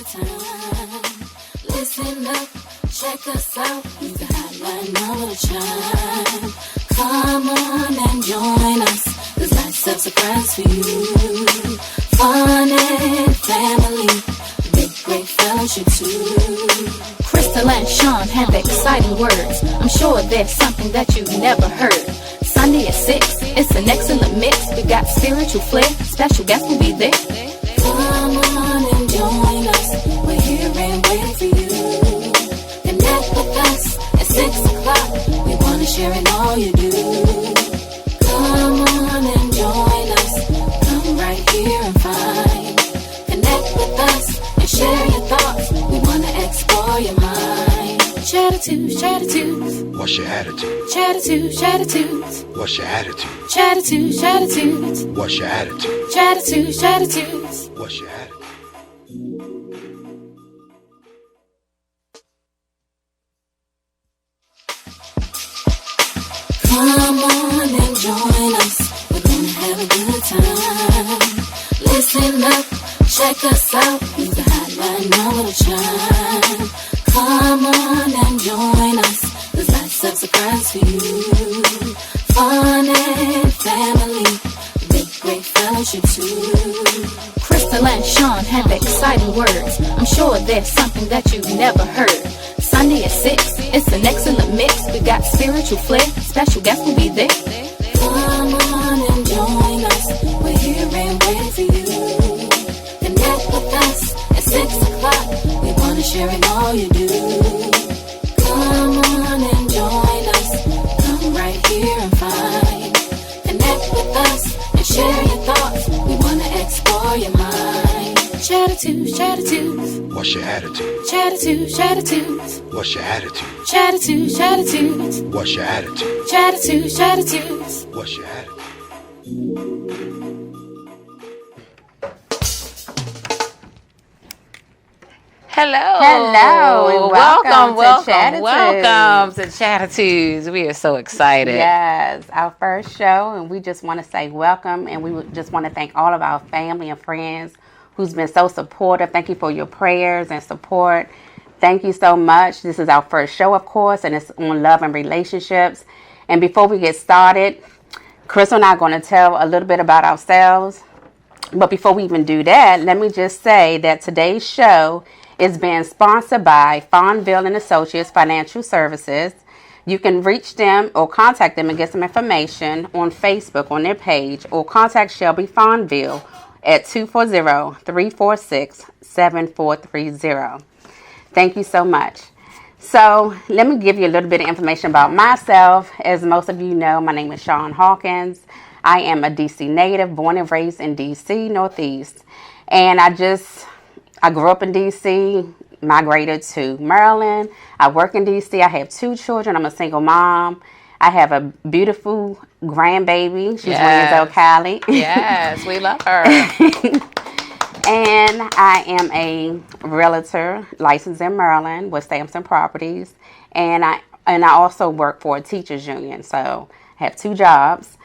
time. Listen up, check us out. Use the hotline number to chime. Come on and join us, 'cause life's a surprise for you. Fun and family, big great fellowship too. Crystal and Shawn have exciting words. I'm sure there's something that you've never heard. Sunday at 6, it's an excellent mix. We got spiritual flair, special guests will be there. Come on and join us, we're here and waiting for you. Connect with us at 6 o'clock, we want to share in all you do. Come on and join us, come right here and find. Connect with us and share your thoughts, we want to explore your mind. Chattitudes, Chattitudes. What's your attitude? Chattitudes, Chattitudes. What's your attitude? Chattitudes, Chattitudes. What's your attitude? Chattitudes, Chattitudes. What's your attitude? Come on and join us, we're gonna have a good time. Listen up, check us out, use the hotline number to chime. Come on and join us, 'cause life's a surprise for you. Fun and family, big great fellowship too. Crystal and Shawn have exciting words. I'm sure there's something that you've never heard. Sunday at 6, it's an excellent mix. We got spiritual flair, special guests will be there. Come on and join us, we're here and waiting for you. Connect with us at 6 o'clock, we want to share in all you do. Come on and join us, come right here and find. Connect with us and share your thoughts, we want to explore your mind. Chattitudes, Chattitudes. What's your attitude? Chattitudes, Chattitudes. What's your attitude? Chattitudes, Chattitudes. What's your attitude? Chattitudes, Chattitudes. What's your attitude? Hello, and welcome to Chattitudes. We are so excited. Yes, our first show, and we just want to say welcome, and we just want to thank all of our family and friends who's been so supportive. Thank you for your prayers and support. Thank you so much. This is our first show, of course, and it's on love and relationships. And before we get started, Crystal and I are going to tell a little bit about ourselves. But before we even do that, let me just say that today's show is being sponsored by Fonville and Associates Financial Services. You can reach them or contact them and get some information on Facebook on their page, or contact Shelby Fonville at 240-346-7430. Thank you so much. So let me give you a little bit of information about myself. As most of you know, my name is Shawn Hawkins. I am a DC native, born and raised in DC Northeast. And I grew up in DC, migrated to Maryland. I work in DC. I have 2 children. I'm a single mom. I have a beautiful grandbaby. She's 1 years old, Callie. Yes, we love her. And I am a realtor licensed in Maryland with Sampson Properties. And I also work for a teachers union. So I have 2 jobs.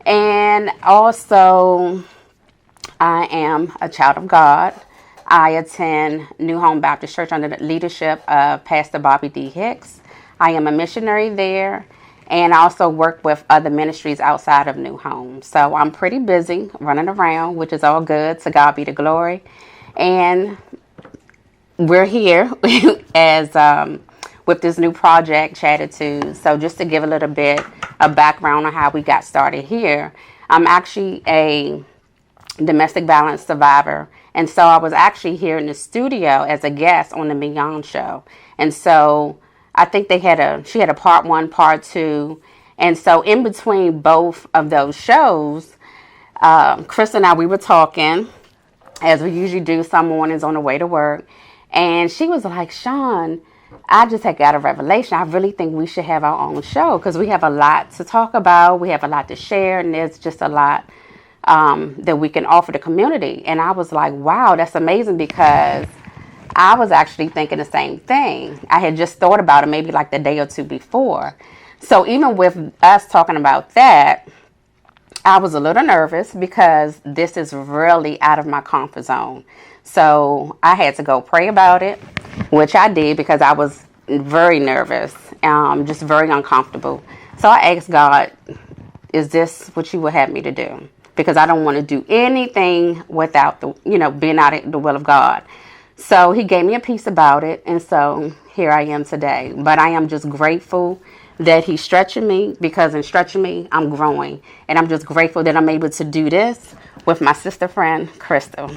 And also I am a child of God. I attend New Home Baptist Church under the leadership of Pastor Bobby D. Hicks. I am a missionary there, and I also work with other ministries outside of New Home. So I'm pretty busy running around, which is all good. To God be the glory. And we're here as with this new project, Chattitudes. So just to give a little bit of background on how we got started here, I'm actually a domestic violence survivor. And so I was actually here in the studio as a guest on the Mignon show. And so I think she had a part 1, part 2. And so in between both of those shows, Chris and I, we were talking, as we usually do some mornings on the way to work. And she was like, Shawn, I just had got a revelation. I really think we should have our own show, because we have a lot to talk about. We have a lot to share, and there's just a lot that we can offer the community. And I was like, wow, that's amazing, because I was actually thinking the same thing. I had just thought about it maybe like the day or 2 before. So even with us talking about that, I was a little nervous because this is really out of my comfort zone. So I had to go pray about it, which I did because I was very nervous, just very uncomfortable. So I asked God, is this what you would have me to do? Because I don't want to do anything without being out of the will of God. So he gave me a peace about it. And so here I am today. But I am just grateful that he's stretching me, because in stretching me, I'm growing. And I'm just grateful that I'm able to do this with my sister friend, Crystal.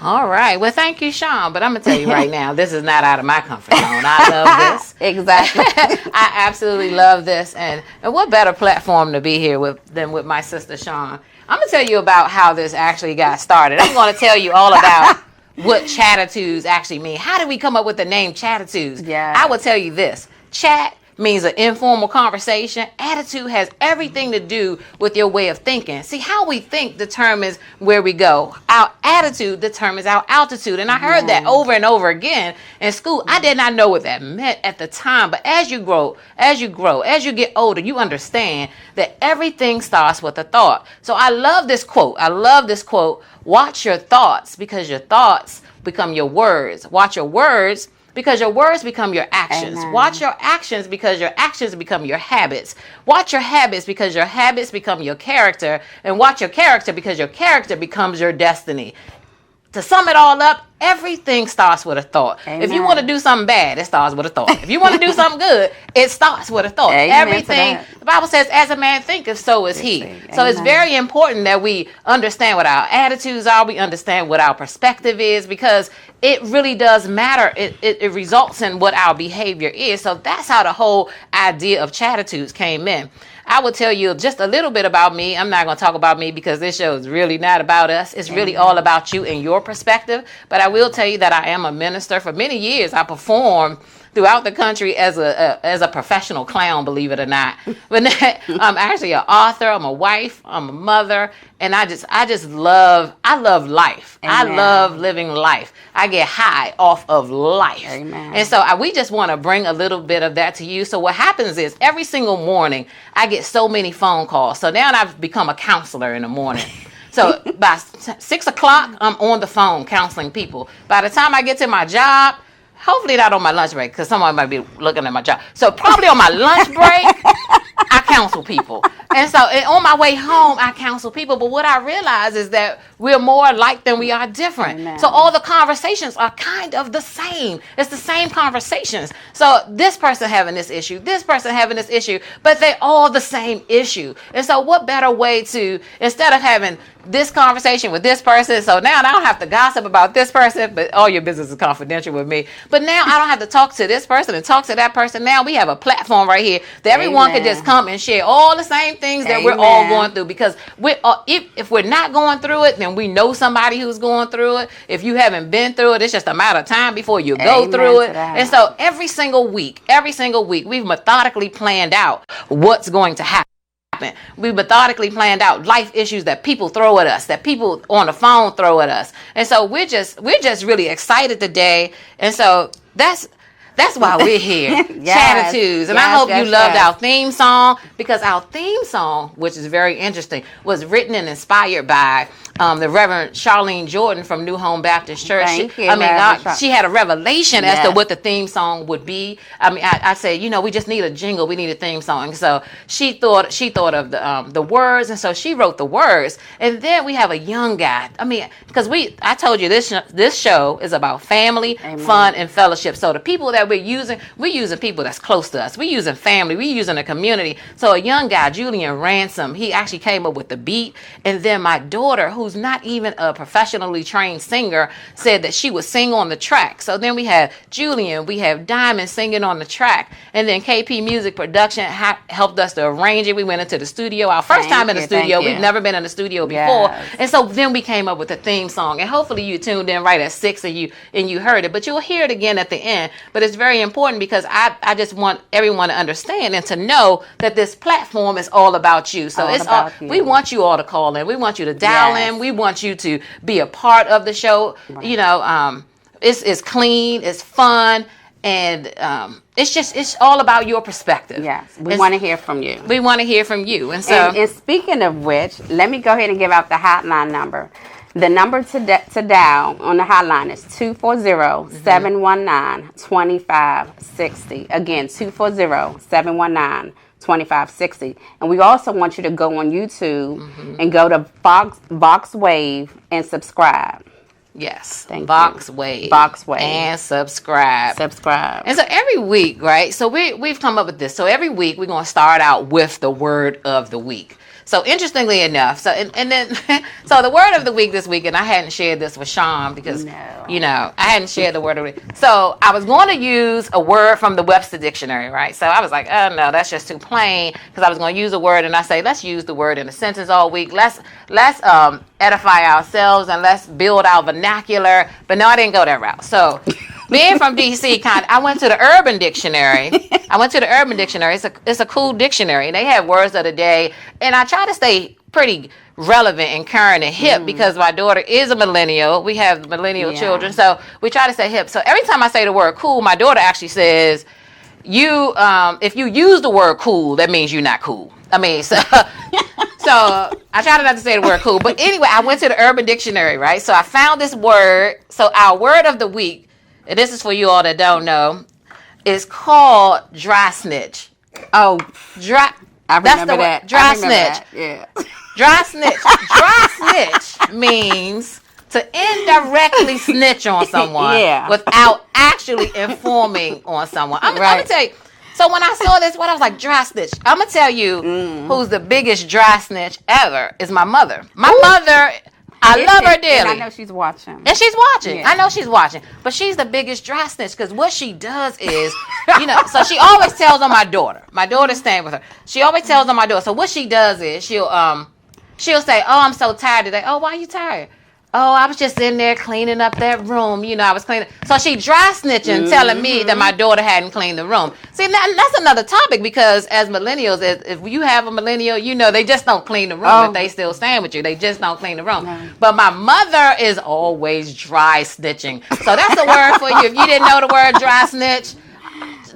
All right. Well, thank you, Shawn. But I'm going to tell you right now, this is not out of my comfort zone. I love this. Exactly. I absolutely love this. And what better platform to be here than with my sister, Shawn. I'm going to tell you about how this actually got started. I'm going to tell you all about what Chattitudes actually mean. How did we come up with the name Chattitudes? Yeah. I will tell you this. Chat means an informal conversation. Attitude has everything to do with your way of thinking. See, how we think determines where we go. Our attitude determines our altitude. And I heard that over and over again in school. I did not know what that meant at the time. But as you grow, as you get older, you understand that everything starts with a thought. So I love this quote. Watch your thoughts, because your thoughts become your words. Watch your words, because your words become your actions. Amen. Watch your actions, because your actions become your habits. Watch your habits, because your habits become your character. And watch your character, because your character becomes your destiny. To sum it all up, everything starts with a thought. Amen. If you want to do something bad, it starts with a thought. If you want to do something good, it starts with a thought. Amen. Everything, the Bible says, as a man thinketh, so is he. So it's Amen. very important that we understand what our attitudes are. We understand what our perspective is, because it really does matter. It results in what our behavior is. So that's how the whole idea of Chattitudes came in. I will tell you just a little bit about me. I'm not going to talk about me because this show is really not about us. It's really all about you and your perspective. But I will tell you that I am a minister. For many years, I performed throughout the country as a professional clown, believe it or not. But I'm actually an author. I'm a wife. I'm a mother. And I love life. Amen. I love living life. I get high off of life. Amen. And so we just want to bring a little bit of that to you. So what happens is every single morning, I get so many phone calls. So now I've become a counselor in the morning. So by 6 o'clock, I'm on the phone counseling people. By the time I get to my job, hopefully not on my lunch break, because someone might be looking at my job. So probably on my lunch break, I counsel people. And so on my way home, I counsel people. But what I realize is that we're more alike than we are different. Amen. So all the conversations are kind of the same. It's the same conversations. So this person having this issue, this person having this issue, but they're all the same issue. And so what better way to, instead of having this conversation with this person, so now I don't have to gossip about this person, but all your business is confidential with me. But now I don't have to talk to this person and talk to that person. Now we have a platform right here that everyone Amen. can just come and share all the same things that we're all going through, because if we're not going through it, then we know somebody who's going through it. If you haven't been through it, it's just a matter of time before you go through it. And so every single week, we've methodically planned out what's going to happen. We methodically planned out life issues that people throw at us, that people on the phone throw at us. And so we're just really excited today. And so that's why we're here. Yes. Chattitudes. And Yes, I hope you yes, loved yes. our theme song, because our theme song, which is very interesting, was written and inspired by the Reverend Charlene Jordan from New Home Baptist Church. Thank you, She had a revelation as to Yes. what the theme song would be. I said, we just need a jingle. We need a theme song. So she thought of the words, and so she wrote the words. And then we have a young guy. Because I told you this show is about family, Amen. fun, and fellowship. So the people that we're using people that's close to us. We're using family. We're using a community. So a young guy, Julian Ransom, he actually came up with the beat. And then my daughter, who's not even a professionally trained singer, said that she would sing on the track. So then we have Julian, we have Diamond singing on the track. And then KP Music Production helped us to arrange it. We went into the studio. Our first time in the studio. We've never been in the studio before. Yes. And so then we came up with the theme song. And hopefully you tuned in right at 6 and you heard it. But you'll hear it again at the end. But it's very important, because I just want everyone to understand and to know that this platform is all about you. So we want you all to call in. We want you to dial in. We want you to be a part of the show. Right. It's clean, it's fun. And it's all about your perspective. Yes, we want to hear from you. We want to hear from you. And so, and speaking of which, let me go ahead and give out the hotline number. The number to dial on the hotline is 240-719-2560. Again, 240-719-2560. And we also want you to go on YouTube and go to Box Wave and subscribe. yes, Thank Box you. Wave. Box Wave. And subscribe. Subscribe. And so every week, right? So we've come up with this. So every week we're going to start out with the word of the week. So interestingly enough, so and then so the word of the week this week, and I hadn't shared this with Shawn because I hadn't shared the word of the week. So I was going to use a word from the Webster Dictionary, right? So I was like, oh no, that's just too plain, because I was going to use a word, and I say, let's use the word in a sentence all week. Let's edify ourselves and let's build our vernacular. But no, I didn't go that route. So being from DC, I went to the Urban Dictionary. It's a cool dictionary. They have words of the day, and I try to stay pretty relevant and current and hip because my daughter is a millennial. We have millennial children, so we try to stay hip. So every time I say the word cool, my daughter actually says, "You, if you use the word cool, that means you're not cool." I mean, so I try not to say the word cool, but anyway, I went to the Urban Dictionary, right? So I found this word. So our word of the week, and this is for you all that don't know, is called dry snitch. Oh, dry. I remember that. Dry snitch. That. Yeah. Dry snitch. Dry snitch means to indirectly snitch on someone without actually informing on someone. I'm gonna tell you. So when I saw this, I was like, dry snitch. I'm gonna tell you who's the biggest dry snitch ever is my mother. My mother. I love her dearly. And I know she's watching. And she's watching. Yeah. I know she's watching. But she's the biggest dry snitch because what she does is, so she always tells on my daughter. My daughter's staying with her. She always tells on my daughter. So what she does is she'll say, "Oh, I'm so tired today." "Oh, why are you tired?" "Oh, I was just in there cleaning up that room. I was cleaning." So she dry snitching, telling me that my daughter hadn't cleaned the room. See, that's another topic because as millennials, if you have a millennial, they just don't clean the room if they still staying with you. They just don't clean the room. No. But my mother is always dry snitching. So that's a word for you. If you didn't know the word dry snitch,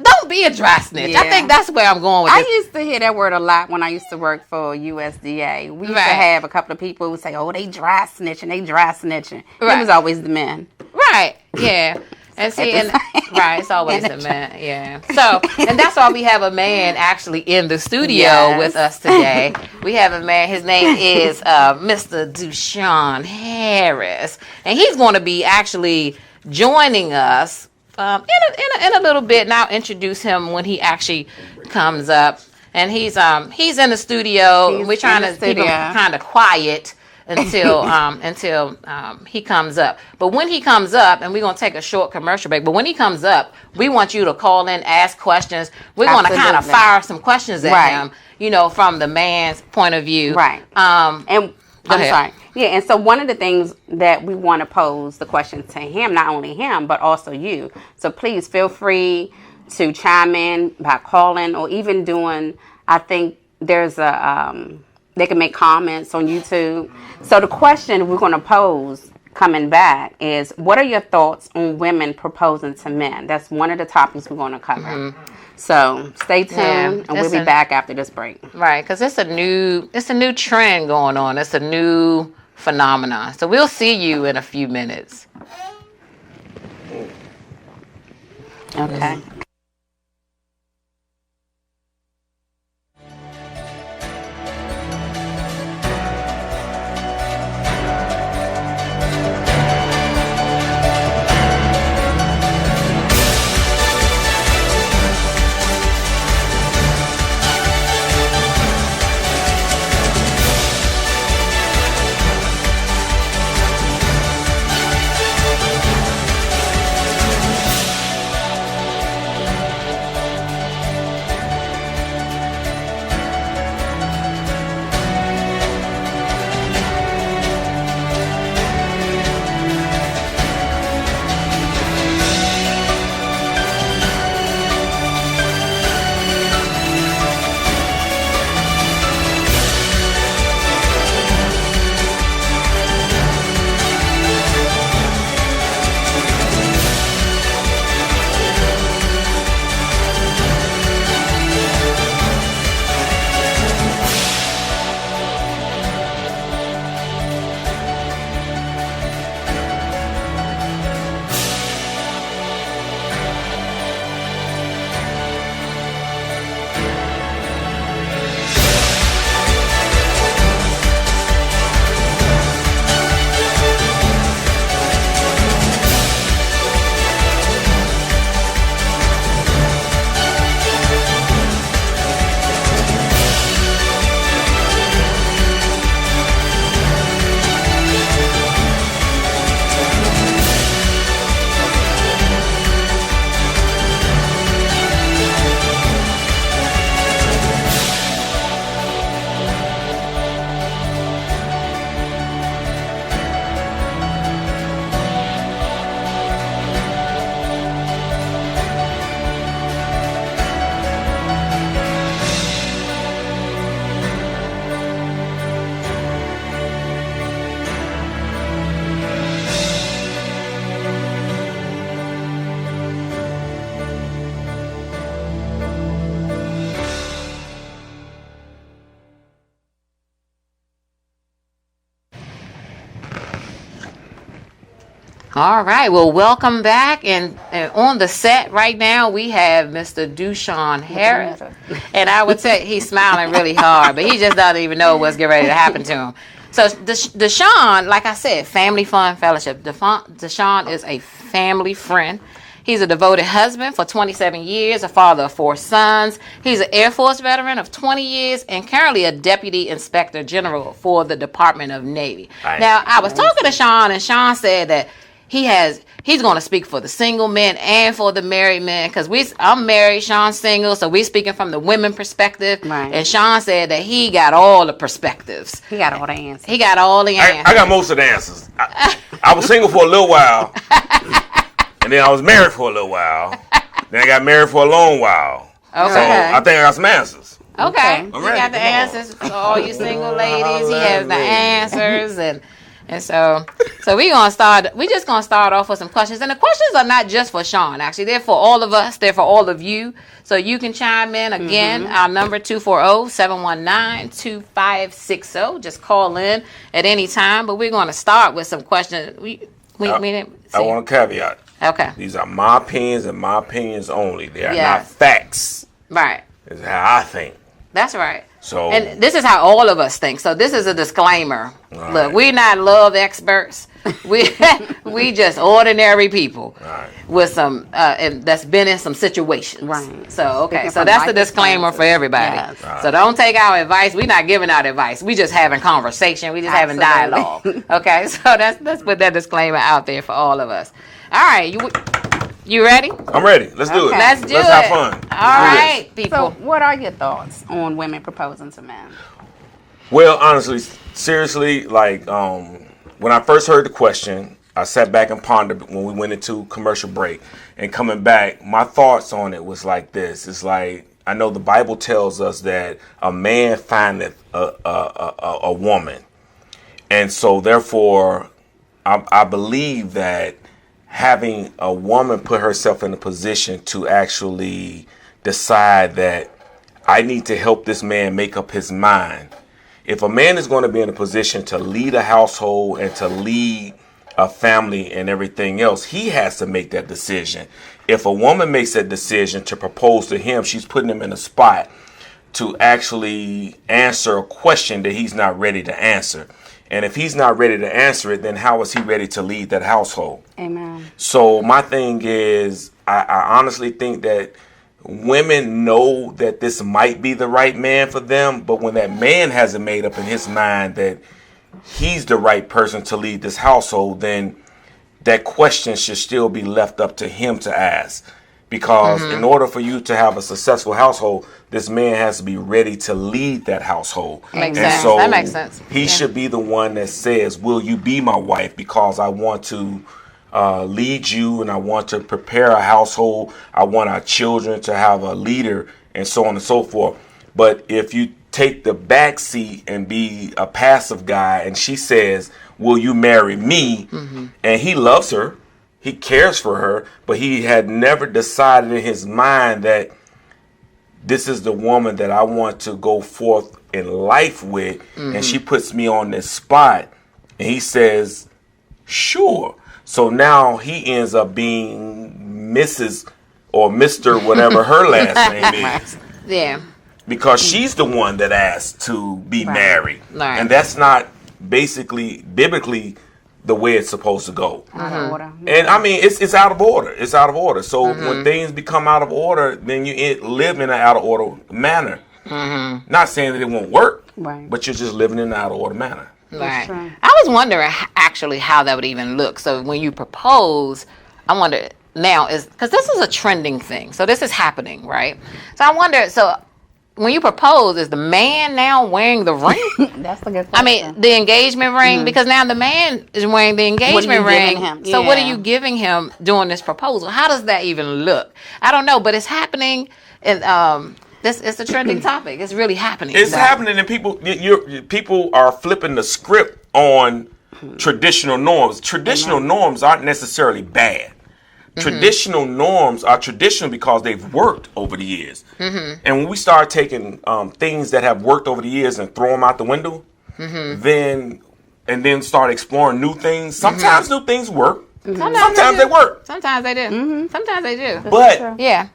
don't be a dry snitch. Yeah. I think that's where I'm going with this. I used to hear that word a lot when I used to work for USDA. We used to have a couple of people who say, "Oh, they dry snitching, they dry snitching." Right. It was always the men. Right. Yeah. And see, it's always the man. Yeah. So, and that's why we have a man actually in the studio with us today. We have a man. His name is Mr. Shawn Harris, and he's going to be actually joining us in a little bit. And I'll introduce him when he actually comes up. And he's in the studio. We're trying to keep him kind of quiet until he comes up. But when he comes up, and we're going to take a short commercial break, but when he comes up, we want you to call in, ask questions. We're going to kind of fire some questions at him, from the man's point of view. Right. And I'm sorry. Yeah, and so one of the things that we want to pose the question to him, not only him, but also you. So please feel free to chime in by calling or even doing, I think there's they can make comments on YouTube. So the question we're going to pose coming back is, what are your thoughts on women proposing to men? That's one of the topics we're going to cover. Mm-hmm. So stay tuned, and we'll be back after this break. Right, because it's a new trend going on. It's a new phenomenon. So we'll see you in a few minutes. Okay. All right. Well, welcome back. And on the set right now, we have Mr. Dushawn Harris. And I would say he's smiling really hard, but he just doesn't even know what's getting ready to happen to him. So Deshawn, like I said, Family Fun Fellowship. Deshawn is a family friend. He's a devoted husband for 27 years, a father of 4 sons. He's an Air Force veteran of 20 years and currently a Deputy Inspector General for the Department of Navy. Nice. Now, I was talking to Shawn, and Shawn said that he's going to speak for the single men and for the married men, because I'm married, Shawn's single, so we're speaking from the women perspective. Right. And Shawn said that he got all the perspectives. He got all the answers. He got all the answers. I got most of the answers. I was single for a little while, and then I was married for a little while. Then I got married for a long while. Okay. So I think I got some answers. Okay. I'm He ready. got the Come on. answers for all you single ladies. He has the answers, and so we're gonna start. We're just gonna start off with some questions, and the questions are not just for Shawn. Actually, they're for all of us. They're for all of you. So you can chime in again. Our number 240-719-2560. Just call in at any time. But we're gonna start with some questions. We didn't see. I want a caveat. Okay. These are my opinions and my opinions only. They are Yes. not facts. Right. This is how I think. That's right. So, And this is how all of us think. So this is a disclaimer. All Look, right. we're not love experts. We just ordinary people right. with some and that's been in some situations. Right. So okay. Speaking So from that's the life disclaimer for everybody. Yes. Right. So don't take our advice. We're not giving out advice. We just having conversation. We just having Absolutely. dialogue. Okay. So let's put that disclaimer out there for all of us. All right. You ready? I'm ready. Let's do it. Okay. Let's do Let's it. have fun. All Let's do right, this. people. So, what are your thoughts on women proposing to men? Well, honestly, seriously, like when I first heard the question, I sat back and pondered when we went into commercial break. And coming back, my thoughts on it was like this. It's like, I know the Bible tells us that a man findeth a woman. And so therefore, I believe that having a woman put herself in a position to actually decide that I need to help this man make up his mind. If a man is going to be in a position to lead a household and to lead a family and everything else, he has to make that decision. If a woman makes that decision to propose to him, she's putting him in a spot to actually answer a question that he's not ready to answer. And if he's not ready to answer it, then how is he ready to lead that household? Amen. So my thing is, I honestly think that women know that this might be the right man for them, but when that man hasn't made up in his mind that he's the right person to lead this household, then that question should still be left up to him to ask. Because in order for you to have a successful household, this man has to be ready to lead that household. Makes And sense. so That makes sense. He Yeah. should be the one that says, will you be my wife? Because I want to lead you and I want to prepare a household. I want our children to have a leader and so on and so forth. But if you take the back seat and be a passive guy and she says, will you marry me? And he loves her. He cares for her, but he had never decided in his mind that this is the woman that I want to go forth in life with. And she puts me on this spot. And he says, sure. So now he ends up being Mrs. or Mr. whatever her last name is. Yeah. Because she's the one that asked to be married. Right. And that's not basically, biblically, the way it's supposed to go. Out of order. And I mean, it's out of order. It's out of order. So when things become out of order, then you live in an out of order manner. Not saying that it won't work, Right. but you're just living in an out of order manner. Right. true. I was wondering actually how that would even look. So when you propose, I wonder now is because this is a trending thing. So this is happening, right? So I wonder. So when you propose, is the man now wearing the ring? That's a good question. I mean, the engagement ring, because now the man is wearing the engagement ring. giving him? So what are Yeah. you giving him during this proposal? How does that even look? I don't know, but it's happening. And this it's a trending topic. It's really happening. It's So- happening, and people are flipping the script on traditional norms. Traditional norms aren't necessarily bad. Traditional norms are traditional because they've worked over the years. And when we start taking things that have worked over the years and throw them out the window, then start exploring new things. Sometimes new things work. Sometimes they work. Sometimes they do. Sometimes they do. But Yeah.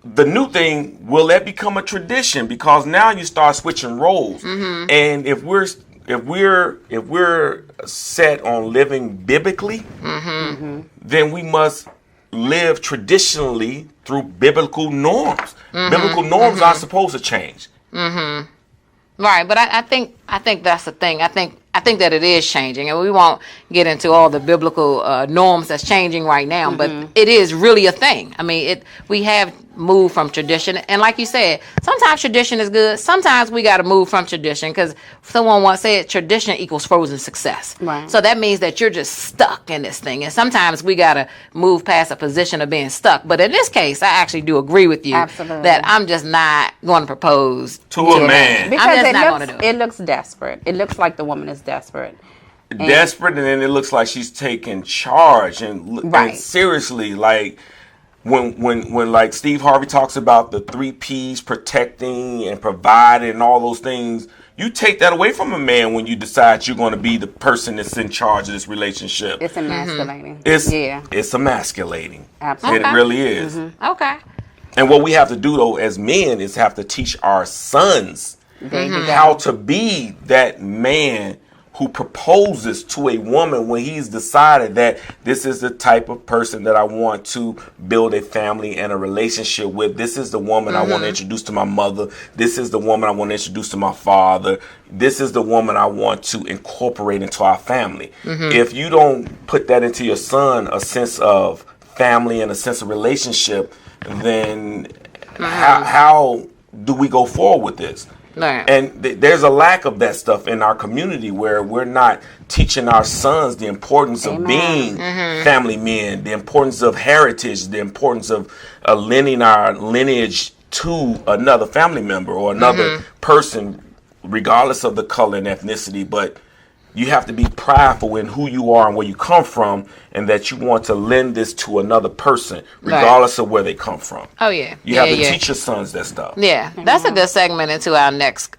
the new thing, will that become a tradition? Because now you start switching roles. And if we're set on living biblically, then we must live traditionally through biblical norms. Biblical norms aren't supposed to change. Right, but I think that's the thing. I think that it is changing, and we won't get into all the biblical norms that's changing right now. But it is really a thing. I mean, we have moved from tradition, and like you said, sometimes tradition is good. Sometimes we got to move from tradition because someone once said tradition equals frozen success. Right. So that means that you're just stuck in this thing, and sometimes we got to move past a position of being stuck. But in this case, I actually do agree with you that I'm just not going to propose To a man. Because I'm just not going to do it. it looks desperate. It looks like the woman is desperate. Desperate, and then it looks like she's taking charge and Right. seriously, like when like Steve Harvey talks about the 3 P's, protecting and providing and all those things, you take that away from a man when you decide you're going to be the person that's in charge of this relationship. It's emasculating. It's emasculating. Absolutely. It really is. Okay. And what we have to do though as men is have to teach our sons There you go. how to be that man who proposes to a woman when he's decided that this is the type of person that I want to build a family and a relationship with. This is the woman I want to introduce to my mother. This is the woman I want to introduce to my father. This is the woman I want to incorporate into our family. If you don't put that into your son, a sense of family and a sense of relationship, then how do we go forward with this? Right. And there's a lack of that stuff in our community where we're not teaching our sons the importance of being family men, the importance of heritage, the importance of lending our lineage to another family member or another person, regardless of the color and ethnicity. But you have to be prideful in who you are and where you come from, and that you want to lend this to another person, regardless of where they come from. Oh, yeah. You have to teach your sons that stuff. Yeah, that's a good segment into our next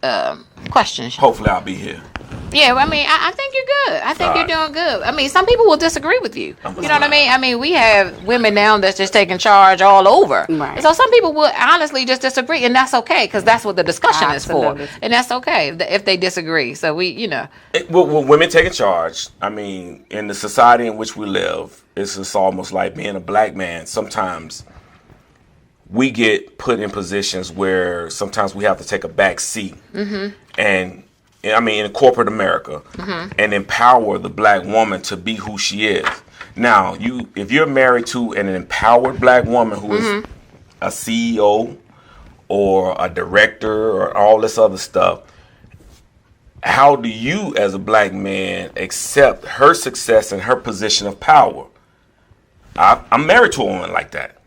question. Hopefully I'll be here. Yeah, I mean, I think you're good. I think you're doing good. I mean, some people will disagree with you. You know what I mean? I mean, we have women now that's just taking charge all over. Right. So some people will honestly just disagree, and that's okay, because that's what the discussion Absolutely. is for. And that's okay if they disagree. So Well, women taking charge, I mean, in the society in which we live, it's just almost like being a black man. Sometimes we get put in positions where sometimes we have to take a back seat. And I mean, in corporate America, and empower the black woman to be who she is. Now, if you're married to an empowered black woman who is a CEO or a director or all this other stuff, how do you, as a black man, accept her success and her position of power? I'm married to a woman like that.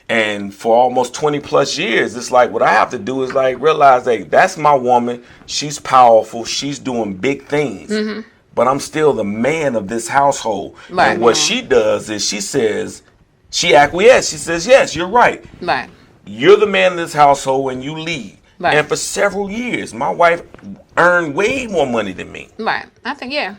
And for almost 20 plus years, it's like what I have to do is like realize that that's my woman. She's powerful. She's doing big things. But I'm still the man of this household. Right. And what she does is she acquiesces. She says, yes, you're right. Right. You're the man of this household and you lead. Right. And for several years, my wife earned way more money than me. Right. I think, yeah.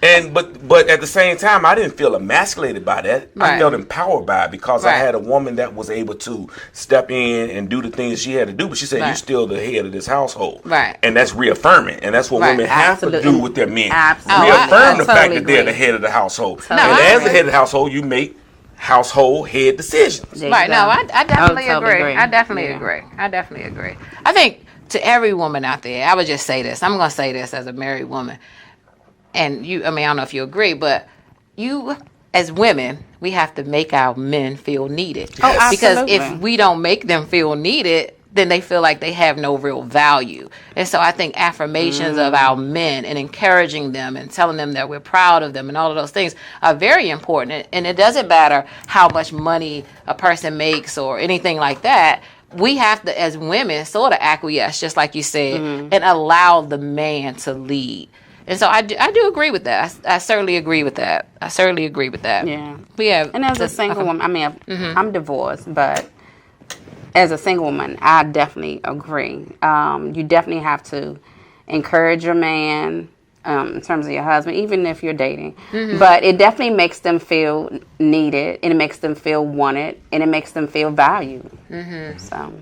And but at the same time, I didn't feel emasculated by that. Right. I felt empowered by it because I Right. had a woman that was able to step in and do the things she had to do. But she said, Right. "You're still the head of this household." Right. And that's reaffirming, and that's what Right. women have Absolutely. to do with their men. Absolutely. Reaffirm I the fact totally that they're agree. the head of the household. No, and I as the agree. head of the household, you make household head decisions. There you Right. go. No, I definitely totally agree. I definitely Yeah. agree. I definitely agree. I think to every woman out there, I would just say this. I'm going to say this as a married woman. And I don't know if you agree, but you, as women, we have to make our men feel needed. Oh, Because absolutely. if we don't make them feel needed, then they feel like they have no real value. And so I think affirmations of our men and encouraging them and telling them that we're proud of them and all of those things are very important. And it doesn't matter how much money a person makes or anything like that. We have to, as women, sort of acquiesce, just like you said, and allow the man to lead. And so I do agree with that. I certainly agree with that. Yeah. But yeah. And as a single woman, I'm divorced, but as a single woman, I definitely agree. You definitely have to encourage your man, in terms of your husband, even if you're dating. But it definitely makes them feel needed, and it makes them feel wanted, and it makes them feel valued. So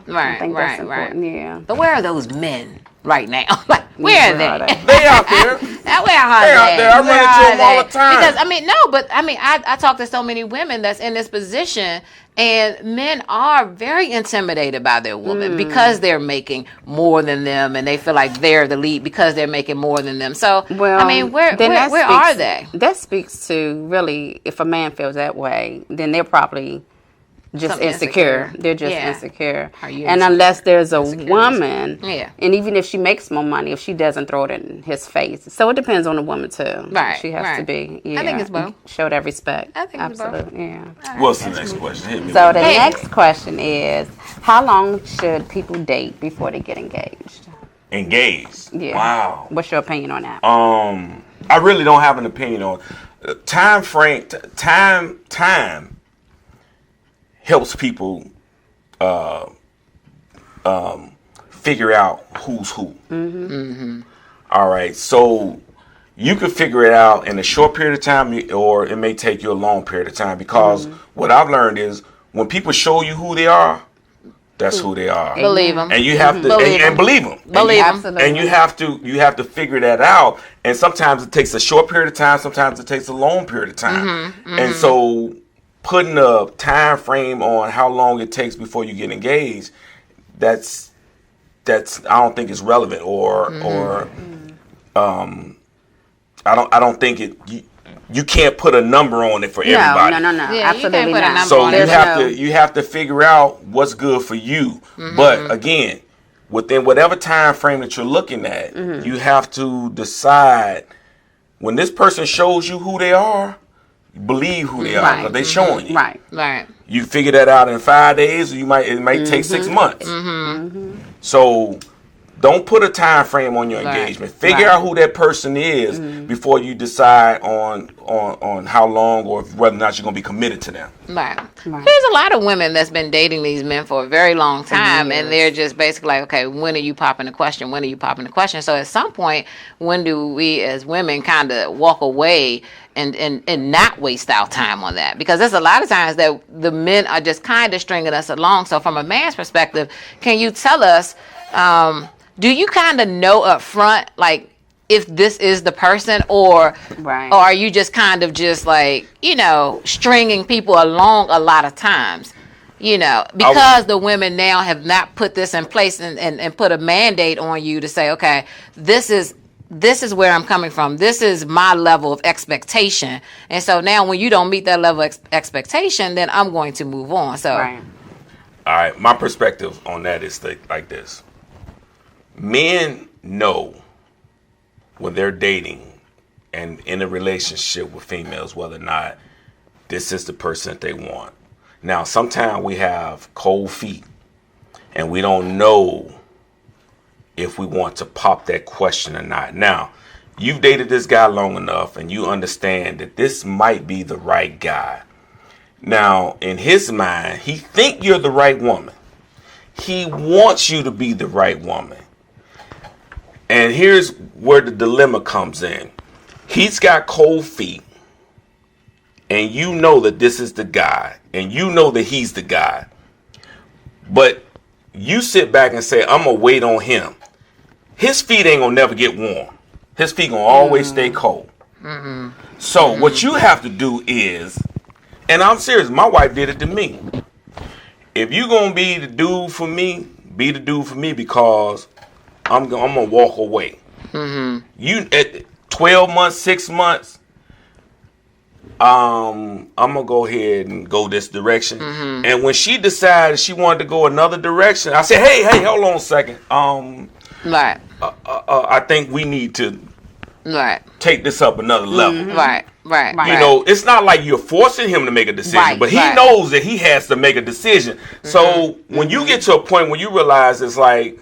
I think that's important. Yeah. But where are those men right now? Like, where are they? They out there. Where are They out there. I run into them all the time. Because I talk to so many women that's in this position, and men are very intimidated by their woman because they're making more than them, and they feel like they're the lead because they're making more than them. So, where are they? That speaks to, really, if a man feels that way, then they're probably just insecure. They're just insecure. And unless there's a woman, and even if she makes more money, if she doesn't throw it in his face. So it depends on the woman too. Right. She has to be. Yeah, I think it's both. Show that respect. I think it's both. Absolutely. Yeah. What's the next question? Hit me. So the next question is, how long should people date before they get engaged? Engaged. Yeah. Wow. What's your opinion on that? I really don't have an opinion on time frame. Time helps people figure out who's who. All right, so you can figure it out in a short period of time, or it may take you a long period of time, because what I've learned is when people show you who they are, that's who they are. Believe them. And you have to believe them. believe them. Believe them. Absolutely. And you have to figure that out. And sometimes it takes a short period of time. Sometimes it takes a long period of time. And so putting a time frame on how long it takes before you get engaged, that's I don't think it's relevant, or I don't think you can't put a number on it for everybody. No. Yeah, Absolutely you can't put a not. number So on it. you have to figure out what's good for you. But again, within whatever time frame that you're looking at, you have to decide, when this person shows you who they are, believe who they are, because they're showing you. Right. You figure that out in 5 days, or it might take 6 months. So don't put a time frame on your engagement. Figure out who that person is before you decide on how long, or whether or not you're going to be committed to them. Right. There's a lot of women that's been dating these men for a very long time, and they're just basically like, okay, when are you popping the question? When are you popping the question? So at some point, when do we as women kind of walk away and not waste our time on that? Because there's a lot of times that the men are just kind of stringing us along. So from a man's perspective, can you tell us, do you kind of know up front, like, if this is the person, or are you just kind of just like, stringing people along a lot of times, because the women now have not put this in place and put a mandate on you to say, okay, this is where I'm coming from. This is my level of expectation. And so now when you don't meet that level of expectation, then I'm going to move on. So, all right, my perspective on that is like this. Men know when they're dating and in a relationship with females whether or not this is the person that they want. Now, sometimes we have cold feet and we don't know if we want to pop that question or not. Now, you've dated this guy long enough and you understand that this might be the right guy. Now, in his mind, he think you're the right woman. He wants you to be the right woman. And here's where the dilemma comes in. He's got cold feet, and you know that this is the guy, and you know that he's the guy. But you sit back and say, I'm going to wait on him. His feet ain't going to never get warm. His feet going to always stay cold. So what you have to do is, and I'm serious, my wife did it to me. If you going to be the dude for me, be the dude for me, because I'm gonna walk away. You at 12 months, 6 months, I'm gonna go ahead and go this direction. And when she decided she wanted to go another direction, I said, hey, hold on a second. I think we need to take this up another level. Right. It's not like you're forcing him to make a decision, but he knows that he has to make a decision. So when you get to a point where you realize it's like,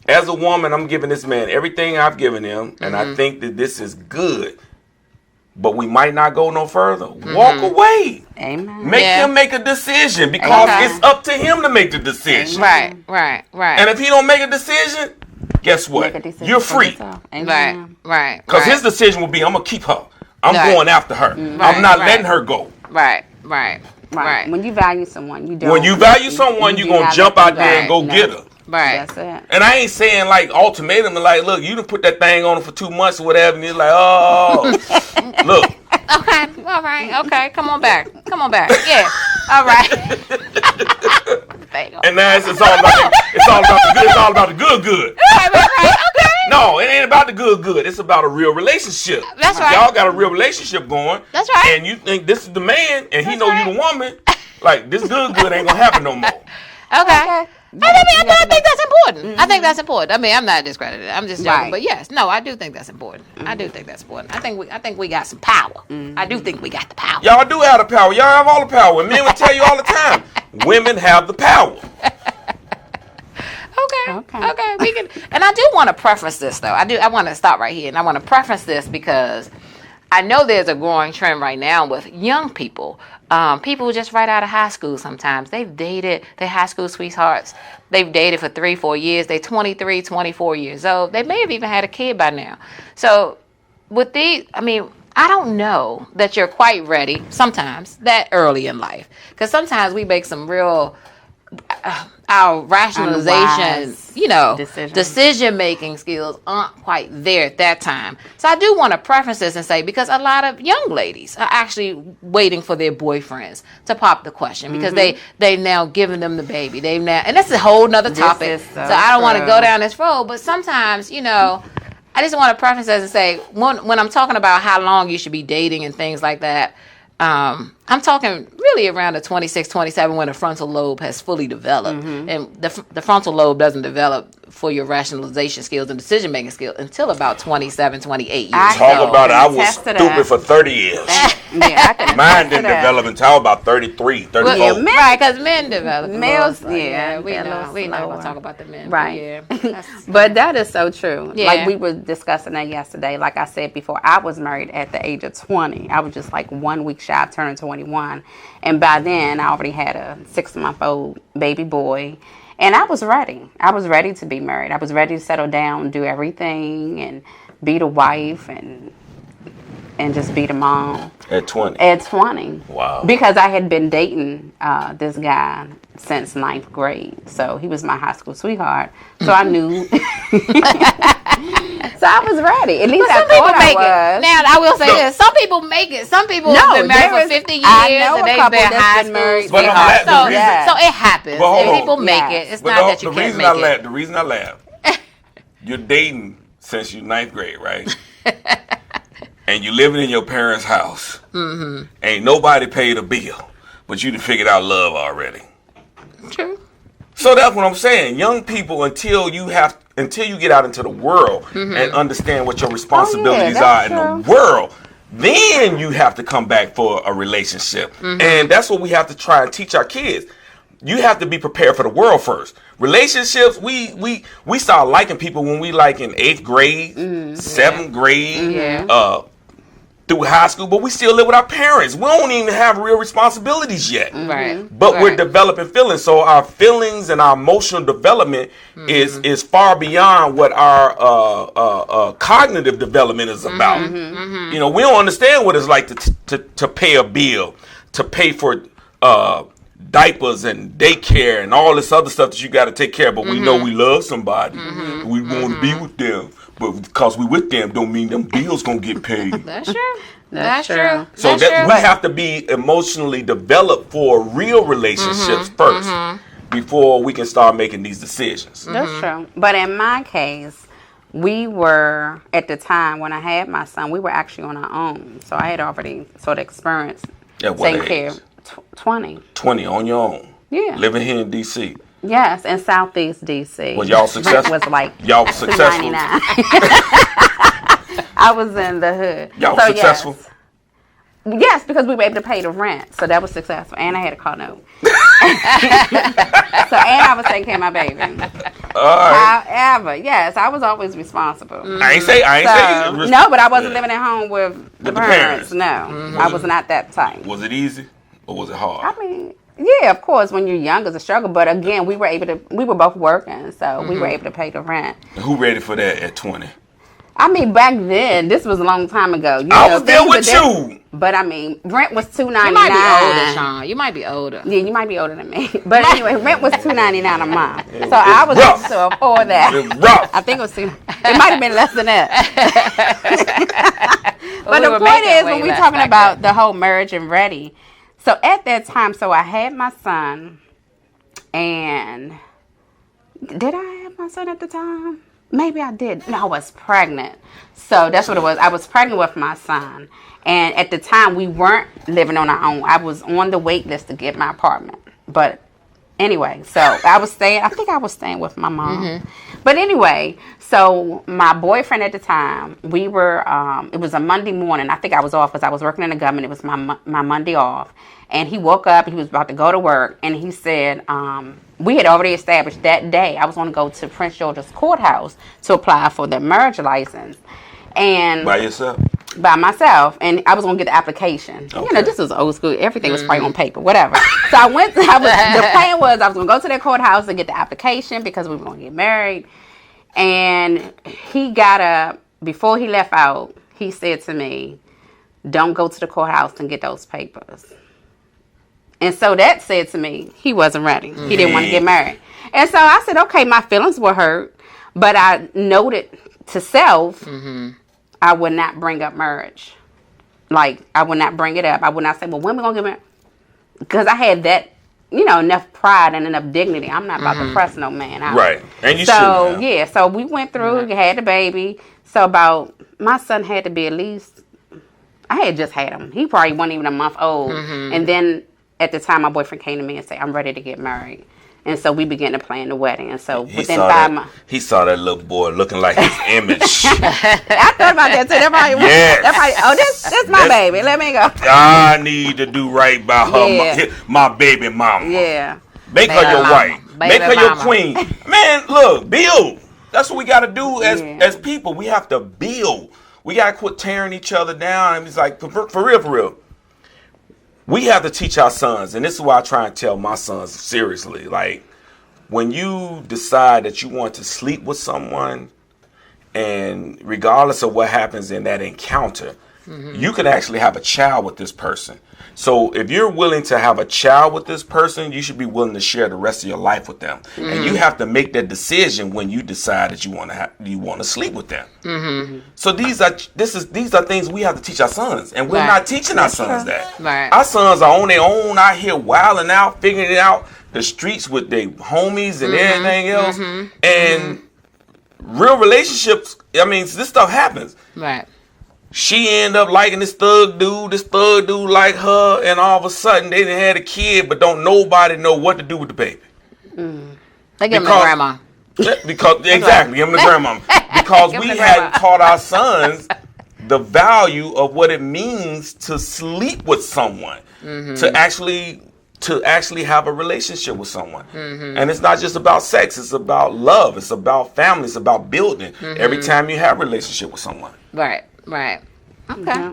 as a woman, I'm giving this man everything I've given him, and I think that this is good, but we might not go no further. Walk away. Amen. Make him make a decision, because it's up to him to make the decision. Right. And if he don't make a decision, guess Make a what? decision You're for free. yourself. Right, Amen. right. Because right. his decision will be, I'm going to keep her. I'm Right. going after her. Mm-hmm. I'm not Right, letting right. her go. Right, right, Right. right. When you value someone, you don't. When you value someone, you're do going to not jump let out them there and go No. get her. Right. That's it. And I ain't saying like ultimatum, like, look, you done put that thing on her for 2 months or whatever, and you're like, oh, look. Okay, all right, okay, come on back. Yeah, all right. And now it's all about the good. Right, okay. No, it ain't about the good. It's about a real relationship. That's right. Y'all got a real relationship going. That's right. And you think this is the man, and he That's know right. you the woman. Like this good ain't gonna happen no more. Okay. I think that's important. I think that's important. I mean, I'm not discredited. I'm just joking. Right. But yes, no, I do think that's important. I do think that's important. I think we got some power. I do think we got the power. Y'all do have the power. Y'all have all the power. And men would tell you all the time, women have the power. Okay. We can, and I do want to preface this though. I want to stop right here, and I want to preface this because I know there's a growing trend right now with young people. People just right out of high school sometimes. They've dated their high school sweethearts. They've dated for 3-4 years. They're 23, 24 years old. They may have even had a kid by now. So with these, I mean, I don't know that you're quite ready sometimes that early in life. Because sometimes we make some real... our rationalization, Unwise decision-making skills aren't quite there at that time. So I do want to preface this and say, because a lot of young ladies are actually waiting for their boyfriends to pop the question because they've now given them the baby. And that's a whole nother topic. is So I don't want to true. go down this road, but sometimes, I just want to preface this and say, when I'm talking about how long you should be dating and things like that, I'm talking really around the 26, 27 when the frontal lobe has fully developed. And the frontal lobe doesn't develop for your rationalization skills and decision-making skills until about 27, 28 years Talk about it. I was Attest to that. stupid for 30 years. I can Mine attest to didn't that. develop until about 33, 34. Well, right, because men develop. Males, a little, yeah, we they're a know. little We're not going slower. to talk about the men. Right. But yeah, But that is so true. Yeah. Like we were discussing that yesterday. Like I said before, I was married at the age of 20. I was just like 1 week shy of turning 21. And by then, I already had a 6-month-old baby boy. And I was ready. I was ready to be married. I was ready to settle down, do everything, and be the wife and just be the mom. At 20. At 20. Wow. Because I had been dating this guy since 9th grade. So he was my high school sweetheart. So I knew. So I was ready. At least I some people thought make I was. it. Now, I will say this. Some people make it. Some people No, have been married there for is- 50 years I know and a they've couple been that's high been school married But I'm sweethearts. glad the reason- So it happens. But hold And on. people make Yes. it. It's But not that you the can't reason make I it. laugh, the reason I laugh, you're dating since you're 9th grade, right? And you living in your parents' house. Ain't nobody paid a bill, but you done figured out love already. True. So that's what I'm saying. Young people, until you get out into the world and understand what your responsibilities are that's in the world, then you have to come back for a relationship. And that's what we have to try and teach our kids. You have to be prepared for the world first. Relationships, we start liking people when we like in 8th grade, 7th grade, through high school, but we still live with our parents. We don't even have real responsibilities yet. Right. But we're developing feelings. So our feelings and our emotional development is far beyond what our cognitive development is about. You know, we don't understand what it's like to pay a bill, to pay for diapers and daycare and all this other stuff that you got to take care of. But we know we love somebody. We want to be with them. But because we with them don't mean them bills going to get paid. That's true. That's true. true. So That's that true. we have to be emotionally developed for real relationships first before we can start making these decisions. That's true. But in my case, we were, at the time when I had my son, we were actually on our own. So I had already sort of experienced At what taking care age? of 20. 20 on your own. Yeah. Living here in D.C. Yes, in Southeast D.C. Was y'all Rent successful? was like Y'all was successful? $2.99. I was in the hood. Y'all was successful? Yes, because we were able to pay the rent, so that was successful. And I had a car note. And I was taking care of my baby. All right. However, yes, I was always responsible. I ain't say No, but I wasn't living at home with the the parents. parents. No, I was not that type. Was it easy or was it hard? I mean, Yeah, of course, when you're young, it's a struggle. But again, we were both working, so we were able to pay the rent. Who ready for that at 20? I mean, back then, this was a long time ago. I was there with you. But I mean, rent was $2.99. You might be older, Shawn. You might be older. Yeah, you might be older than me. But anyway, rent was $2.99 a month, so I was able to afford that. It's rough. I think it was it might have been less than that. But the point is, when we're talking about the whole marriage and ready, so at that time, so I had my son, and did I have my son at the time? Maybe I did. No, I was pregnant. So that's what it was. I was pregnant with my son. And at the time, we weren't living on our own. I was on the wait list to get my apartment. But anyway, so I think I was staying with my mom. Mm-hmm. But anyway, so my boyfriend at the time, we were, it was a Monday morning. I think I was off because I was working in the government. It was my Monday off. And he woke up, he was about to go to work, and he said, we had already established that day I was going to go to Prince George's Courthouse to apply for the marriage license. And by yourself? By myself. And I was going to get the application. Okay. You know, this was old school. Everything was probably on paper, whatever. So I went, the plan was I was going to go to that courthouse and get the application because we were going to get married. And he got up, before he left out, he said to me, don't go to the courthouse and get those papers. And so that said to me, he wasn't ready. Mm-hmm. He didn't want to get married. And so I said, okay, my feelings were hurt, but I noted to self, I would not bring up marriage. Like, I would not bring it up. I would not say, well, when are we going to get married? Because I had that, enough pride and enough dignity. I'm not about to press no man out. Right. And you so, yeah, so we went through, had the baby. So my son had to be at least, I had just had him. He probably wasn't even a month old. Mm-hmm. And then at the time, my boyfriend came to me and said, I'm ready to get married. And so we began to plan the wedding. And so within 5 months. He saw that little boy looking like his image. I thought about that too. That's my baby. Let me go. I need to do right by her, my baby mama. Yeah. Make her your wife. Make her your queen. Man, look, build. That's what we got to do as people. We have to build. We got to quit tearing each other down. And it's like, for real. We have to teach our sons, and this is why I try and tell my sons seriously. Like, when you decide that you want to sleep with someone, and regardless of what happens in that encounter, you could actually have a child with this person. So if you're willing to have a child with this person, you should be willing to share the rest of your life with them. And you have to make that decision when you decide that you want to sleep with them. So these are things we have to teach our sons, and we're not teaching our sons that. Right. Our sons are on their own out here wilding out, figuring it out, the streets with their homies and everything else. And real relationships, I mean, this stuff happens. Right. She ended up liking this thug dude like her, and all of a sudden they done had a kid, but don't nobody know what to do with the baby. They give him the grandma. Because exactly, give him the grandma. Because we hadn't taught our sons the value of what it means to sleep with someone, to actually have a relationship with someone. And it's not just about sex, it's about love, it's about family, it's about building every time you have a relationship with someone. Right. Okay.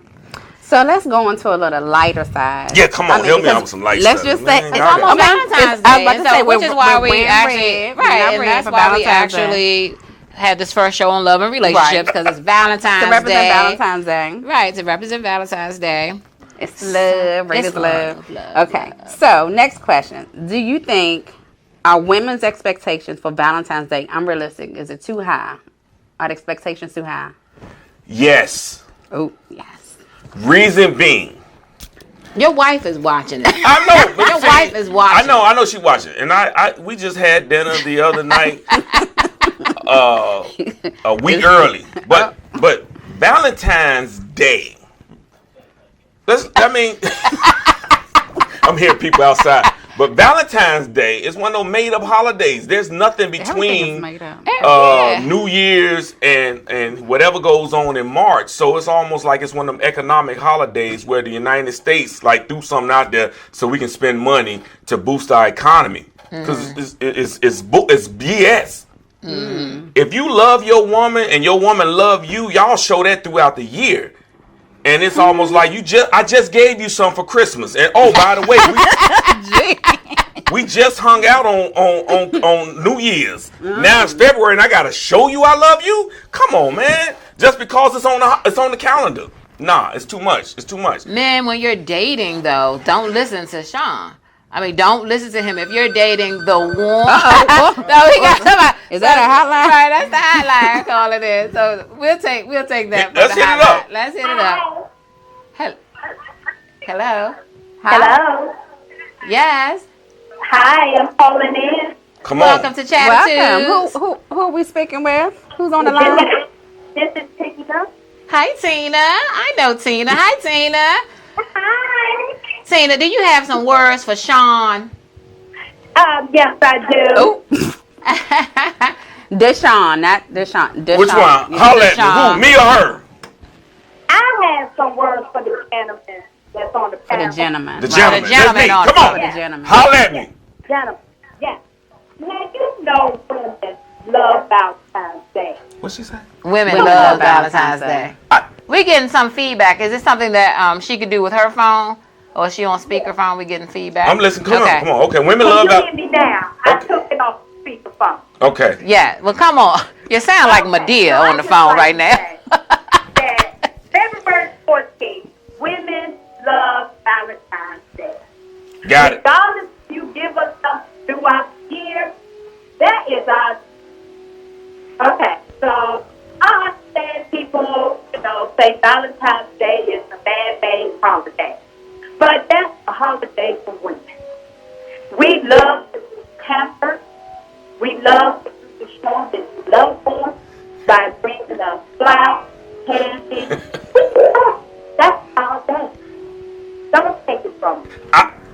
So let's go into a little lighter side. Yeah, come on, help me out with some light stuff. Let's just say it's almost Valentine's Day, which is why we actually and that's why we actually had this first show on love and relationships, because it's Valentine's Day. To represent Valentine's Day. Right, to represent Valentine's Day. It's love, it's love. Okay, so next question. Do you think are women's expectations for Valentine's Day unrealistic? Is it too high? Are the expectations too high? Yes. Oh, yes. Reason being, your wife is watching it. I know, but your wife is watching. I know she watching. And we just had dinner the other night, a week early. But Valentine's Day. I'm hearing people outside. But Valentine's Day is one of those made-up holidays. There's nothing between New Year's and whatever goes on in March. So it's almost like it's one of them economic holidays where the United States do something out there so we can spend money to boost our economy. Because it's BS. If you love your woman and your woman love you, y'all show that throughout the year. And it's almost like I just gave you some for Christmas. And oh, by the way, we just hung out on New Year's. Now it's February and I gotta show you I love you? Come on, man. Just because it's on the calendar. Nah, it's too much. It's too much. Men, when you're dating though, don't listen to Shawn. I mean, don't listen to him if you're dating the one. No, we got somebody. Is that a hotline? Right, that's the hotline. Call it in. So we'll take that. Let's hit it up. Let's hit it up. Hello. Hello. Yes. Hi, I'm calling in. Come on. Welcome to Chattitudes. Welcome. Who are we speaking with? Who's on the line? This is Tina. Hi, Tina. I know Tina. Hi, Tina. Hi. Tina, do you have some words for Shawn? Yes, I do. Oh. Deshawn, not Deshawn. Which one? Holla at me. Who? Me or her? I have some words for the gentleman that's on the For panel. the gentleman. The Right. gentleman. The gentleman That's on me. it. Come For on. the gentleman. Holla at me. Gentleman, yes. Now, you know women love Valentine's Day. What'd she say? Women Women love love Valentine's Valentine's Day. We getting some feedback. Is this something that she could do with her phone? Or is she on speakerphone? We getting feedback? I'm listening. Come Okay. on. Come on. Okay. Women Can love you that. hear me now? I took it off speakerphone. Okay. Yeah. Well, come on. You sound like Medea on the phone right now. That February 14th, women love Valentine's Day. Got it. Regardless if you give us something throughout the year, that is our... Okay, so I understand people, say Valentine's Day is a man-made holiday. But that's a holiday for women. We love to be pampered. We love to show this love for us by bringing us flowers, candy. That's our day. Don't take it from me.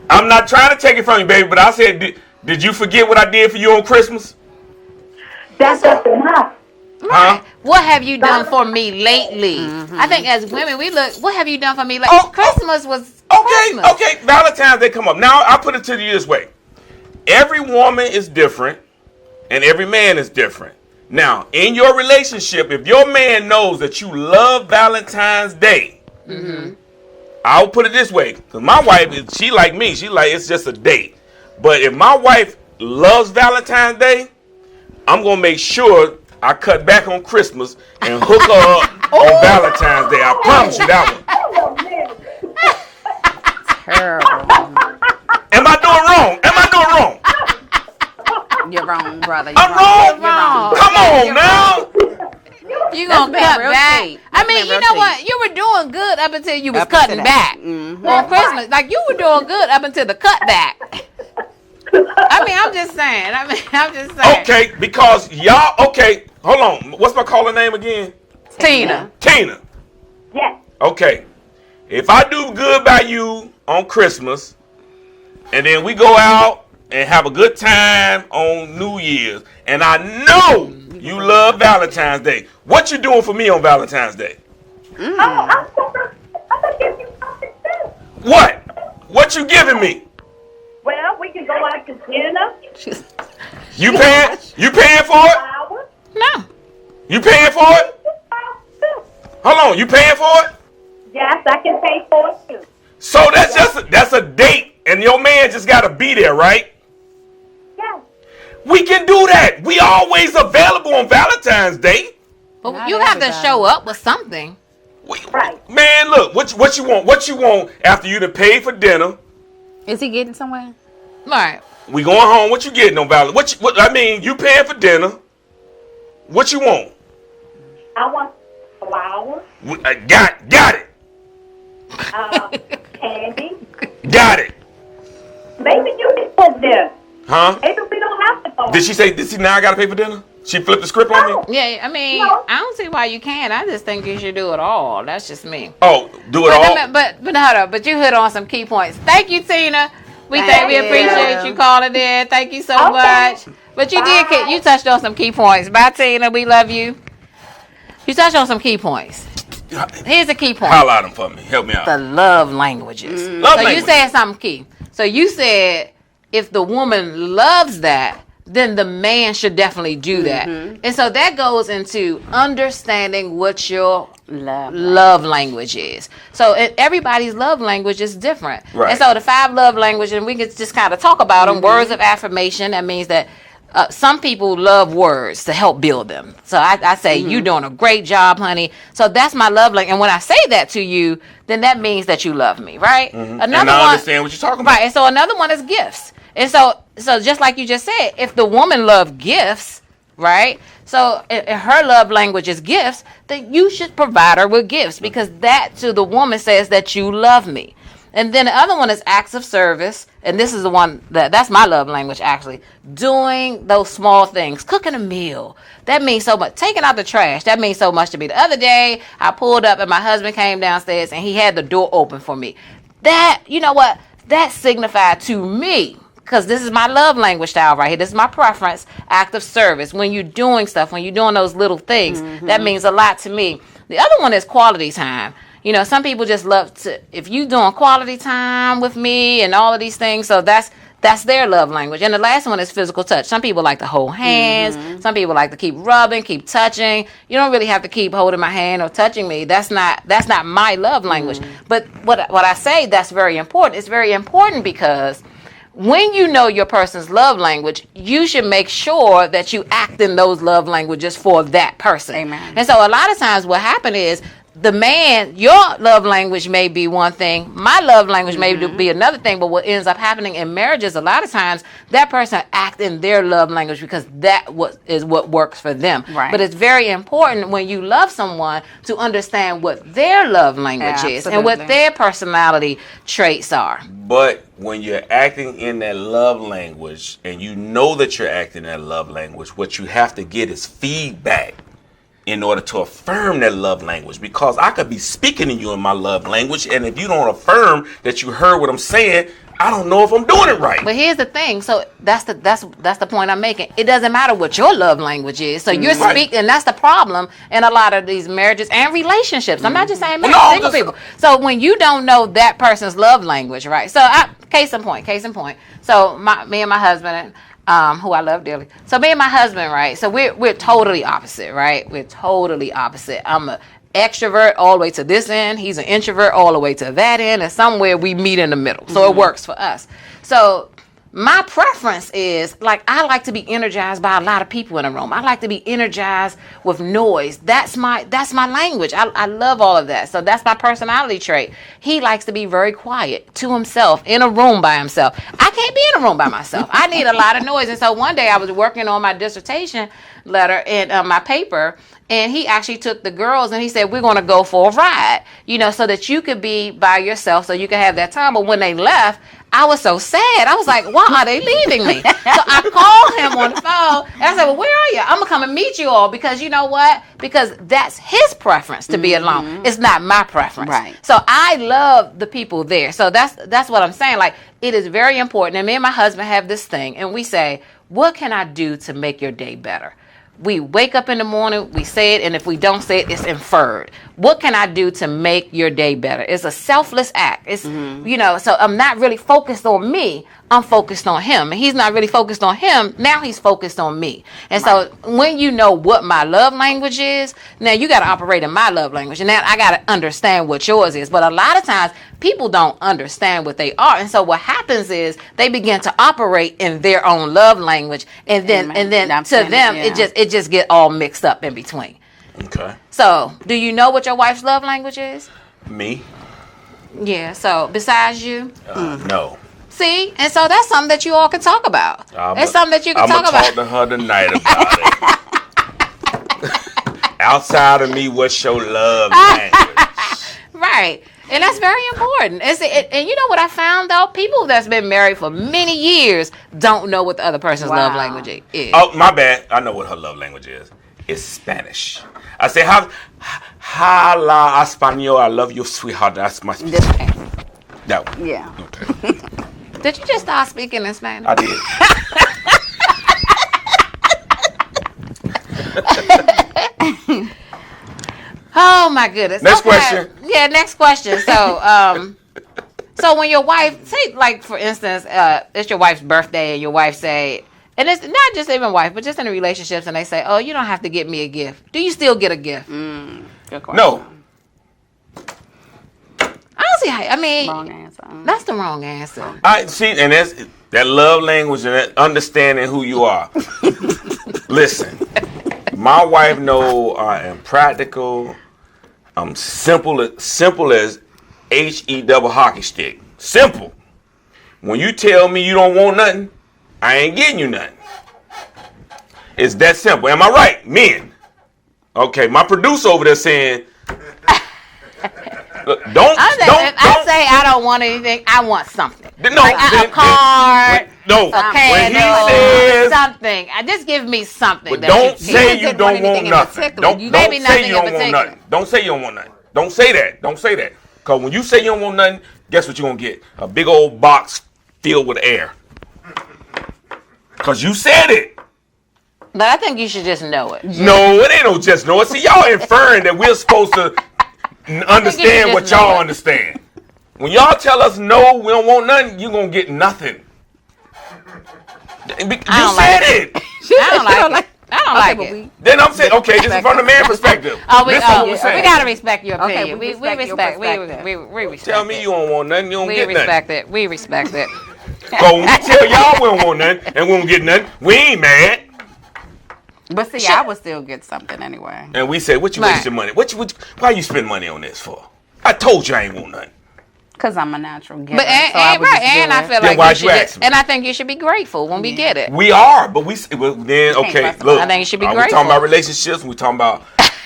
I'm not trying to take it from you, baby, but I said, did you forget what I did for you on Christmas? That doesn't matter. Huh? What have you done for me lately? I think as women, we look, what have you done for me lately? Christmas was Christmas. Okay. Valentine's Day come up. Now, I put it to you this way. Every woman is different, and every man is different. Now, in your relationship, if your man knows that you love Valentine's Day, I'll put it this way. Because my wife, she like me. She like, it's just a date. But if my wife loves Valentine's Day, I'm going to make sure I cut back on Christmas and hook her up on Valentine's Day. I promise you that one. Terrible. Am I doing wrong? You're wrong, brother. I'm wrong? You're wrong. Come on now. You gonna being cut real back? cheap. I That's mean, being you real know cheap. what? You were doing good up until you was Up until cutting that. back Mhm. on Christmas. Like you were doing good up until the cutback. I mean, I'm just saying. Okay, because y'all, okay, hold on. What's my caller name again? Tina. Tina. Yes. Okay. If I do good by you on Christmas, and then we go out and have a good time on New Year's, and I know you love Valentine's Day, what you doing for me on Valentine's Day? Oh, I'm gonna give you something too. What? What you giving me? Well, we can go out to dinner. You paying? You paying for it? Flowers. No. You paying for it? Hold on, you paying for it? Yes, I can pay for it too. So that's a date, and your man just gotta be there, right? Yes. We can do that. We always available on Valentine's Day. But Not you have to everybody. show up with something. Right. Man, look, what you want? What you want after you done paid for dinner? Is he getting somewhere? Right. We going home. What you getting on Valentine's? I mean, you paying for dinner. What you want? I want flowers, Got it. candy. Got it. Maybe you can cook dinner. Huh? Maybe we don't have to go. Did she now I gotta pay for dinner? She flipped the script on me? Yeah, I mean, No. I don't see why you can't. I just think you should do it all. That's just me. Oh, do it all? But hold on. But you hit on some key points. Thank you, Tina. We Thank you. appreciate you calling in. Thank you so Okay. much. But you Bye. you touched on some key points. Bye, Tina. We love you. You touched on some key points. Here's the key point. Highlight them for me. Help me out. The love languages. Love So you language. said something key. So you said if the woman loves that, then the man should definitely do that. And so that goes into understanding what your love language is. So everybody's love language is different. Right. And so the 5 love languages, and we can just kind of talk about them. Words of affirmation, that means that some people love words to help build them. So I say, you doing a great job, honey. So that's my love language. And when I say that to you, then that means that you love me, right? And I understand what you're talking about. Right. And so another one is gifts. And so just like you just said, if the woman loves gifts, right? So if her love language is gifts, then you should provide her with gifts, because that to the woman says that you love me. And then the other one is acts of service. And this is the one that's my love language, actually. Doing those small things. Cooking a meal. That means so much. Taking out the trash. That means so much to me. The other day, I pulled up and my husband came downstairs and he had the door open for me. That, you know what? That signified to me, because this is my love language style right here. This is my preference. Act of service. When you're doing stuff, when you're doing those little things, that means a lot to me. The other one is quality time. You know, some people just love to, if you doing quality time with me and all of these things, so that's their love language. And the last one is physical touch. Some people like to hold hands. Some people like to keep rubbing, keep touching. You don't really have to keep holding my hand or touching me. That's not my love language. But what I say, that's very important. It's very important because when you know your person's love language, you should make sure that you act in those love languages for that person. Amen. And so a lot of times what happens is, the man, your love language may be one thing, my love language may be another thing, but what ends up happening in marriages, a lot of times, that person acts in their love language because that is what works for them. Right. But it's very important when you love someone to understand what their love language is and what their personality traits are. But when you're acting in that love language and you know that you're acting in that love language, what you have to get is feedback in order to affirm that love language, because I could be speaking to you in my love language, and if you don't affirm that you heard what I'm saying, I don't know if I'm doing it right. But here's the thing. So that's the point I'm making. It doesn't matter what your love language is. So you're speaking, and that's the problem in a lot of these marriages and relationships. I'm not just saying marriage, single people. So when you don't know that person's love language, right? So case in point. So me and my husband, who I love dearly. So me and my husband, right? So we're totally opposite, right? We're totally opposite. I'm an extrovert all the way to this end. He's an introvert all the way to that end. And somewhere we meet in the middle. So it works for us. So my preference is, like, I like to be energized by a lot of people in a room. I like to be energized with noise. That's my language. I love all of that. So that's my personality trait. He likes to be very quiet to himself in a room by himself. I can't be in a room by myself. I need a lot of noise. And so one day I was working on my dissertation letter and my paper, and he actually took the girls and he said, we're going to go for a ride, so that you could be by yourself, so you could have that time. But when they left, I was so sad. I was like, why are they leaving me? So I called him on the phone and I said, well, where are you? I'm going to come and meet you all, because you know what? Because that's his preference to be alone. It's not my preference. Right. So I love the people there. So that's what I'm saying. Like, it is very important. And me and my husband have this thing, and we say, what can I do to make your day better? We wake up in the morning, we say it, and if we don't say it, it's inferred. What can I do to make your day better? It's a selfless act. It's, so I'm not really focused on me. I'm focused on him. And he's not really focused on him. Now he's focused on me. And so when you know what my love language is, now you got to operate in my love language. And now I got to understand what yours is. But a lot of times people don't understand what they are. And so what happens is they begin to operate in their own love language. And then to them, it just get all mixed up in between. Okay. So, do you know what your wife's love language is? Me? Yeah. So, besides you? No. See? And so that's something that you all can talk about. It's something that you can talk about. I'm going to talk to her tonight about it. Outside of me, what's your love language? Right. And that's very important. And you know what I found, though? People that's been married for many years don't know what the other person's love language is. Oh, my bad. I know what her love language is. It's Spanish. I say, Hala Español, I love you, sweetheart. That's my This one. That one. Yeah. Okay. Did you just start speaking in Spanish? I did. Oh my goodness. Next question. Yeah, next question. So, so when your wife, say, like, for instance, it's your wife's birthday and your wife say, and it's not just even wife, but just in relationships, and they say, "Oh, you don't have to get me a gift." Do you still get a gift? Good question. No. I don't see how. I mean, Wrong answer. that's the wrong answer. I see, and that's that love language and that understanding who you are. Listen, my wife know I am practical. I'm simple as HE double hockey stick. Simple. When you tell me you don't want nothing, I ain't getting you nothing. It's that simple. Am I right, men? Okay, my producer over there saying. Look, don't. I say I don't want anything. I want something. No, like a card. No, a when he candle, says something. Just give me something. but that don't you say feel. you don't want nothing. Don't Maybe say nothing you don't in want particular. nothing. Don't say you don't want nothing. Don't say that. Don't say that. Because when you say you don't want nothing, guess what you're going to get? A big old box filled with air. Because you said it. But I think you should just know it. No, it ain't no just know it. See, y'all inferring that we're supposed to understand what y'all understand. When y'all tell us no, we don't want nothing, you're going to get nothing. You said it. I don't like it. I don't like it. Then I'm saying, okay, this is from the man perspective. We gotta respect your opinion. Okay, we respect. We respect. Tell me you don't want nothing, you don't get nothing. respect it. We respect it. So when we tell y'all we don't want nothing and we don't get nothing, we ain't mad. But see, I would still get something anyway. And we say, what you wasting money? Why you spend money on this for? I told you I ain't want nothing. Because I'm a natural giver. But I feel like why'd you you ask should, me? and I think you should be grateful when we get it. We are, but then okay, look. I think you should be we grateful. talking about relationships, we talking about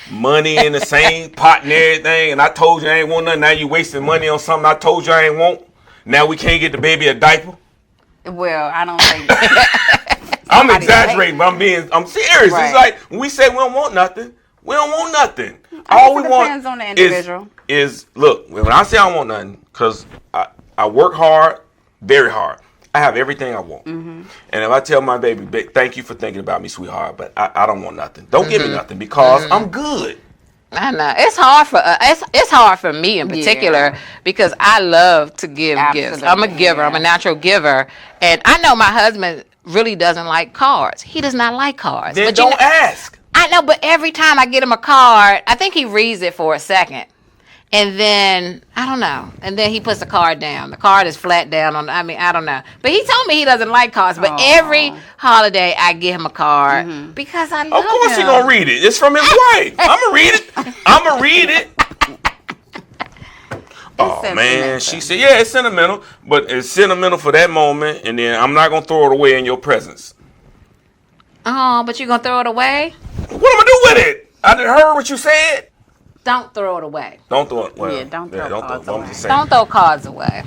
money in the same pot and everything, and I told you I ain't want nothing, now you wasting money on something I told you I ain't want. Now we can't get the baby a diaper. Well, I don't think I'm exaggerating, but I'm serious. Right. It's like when we say we don't want nothing, we don't want nothing. All we want depends on the individual. Is look, when I say I don't want nothing, because I work hard, very hard. I have everything I want. And if I tell my baby, thank you for thinking about me, sweetheart, but I don't want nothing. Don't give me nothing because I'm good. I know it's hard for it's hard for me in particular because I love to give gifts. I'm a giver. I'm a natural giver, and I know my husband really doesn't like cards. He does not like cards. Then but don't ask. I know, but every time I get him a card, I think he reads it for a second. And then, I don't know. And then he puts the card down. The card is flat down on, I don't know. But he told me he doesn't like cards. But every holiday, I give him a card because I love him. Of course he gonna read it. It's from his wife. I'm gonna read it. I'm gonna read it. Oh, man. She said, yeah, it's sentimental. But it's sentimental for that moment. And then I'm not gonna throw it away in your presence. Oh, but you gonna throw it away? What am I gonna do with it? I didn't heard what you said. Don't throw it away. Don't throw it. Well, don't throw cards away. Don't throw cards away.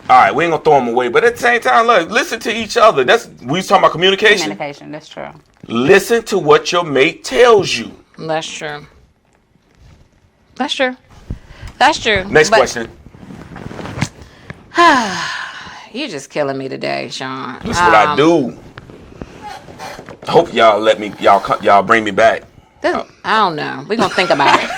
All right, we ain't gonna throw them away, but at the same time, look, listen to each other. We talking about communication. Communication, that's true. Listen to what your mate tells you. That's true. That's true. That's true. Next question. You're just killing me today, Shawn. That's what I do. Hope y'all let me. Y'all bring me back. I don't know. We're gonna think about it.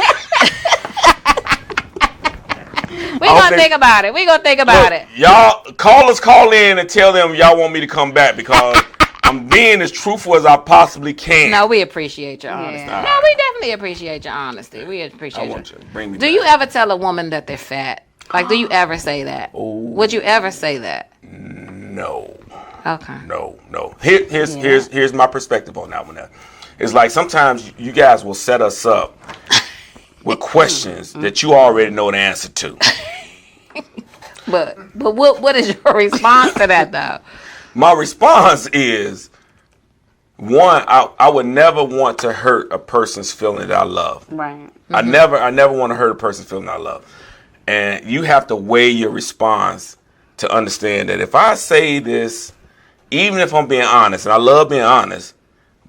We're gonna think about it. We're gonna think about it. Y'all call in and tell them y'all want me to come back because I'm being as truthful as I possibly can. No, we appreciate your honesty. Yeah. No, we definitely appreciate your honesty. We appreciate I want you to bring me Do back. you ever tell a woman that they're fat? Like, do you ever say that? Oh. Would you ever say that? No. Okay. No. Here's my perspective on that one. Now. It's like sometimes you guys will set us up with questions that you already know the answer to. But what is your response to that though? My response is, one, I would never want to hurt a person's feeling that I love. Right. I never want to hurt a person's feeling I love. And you have to weigh your response to understand that if I say this, even if I'm being honest, and I love being honest,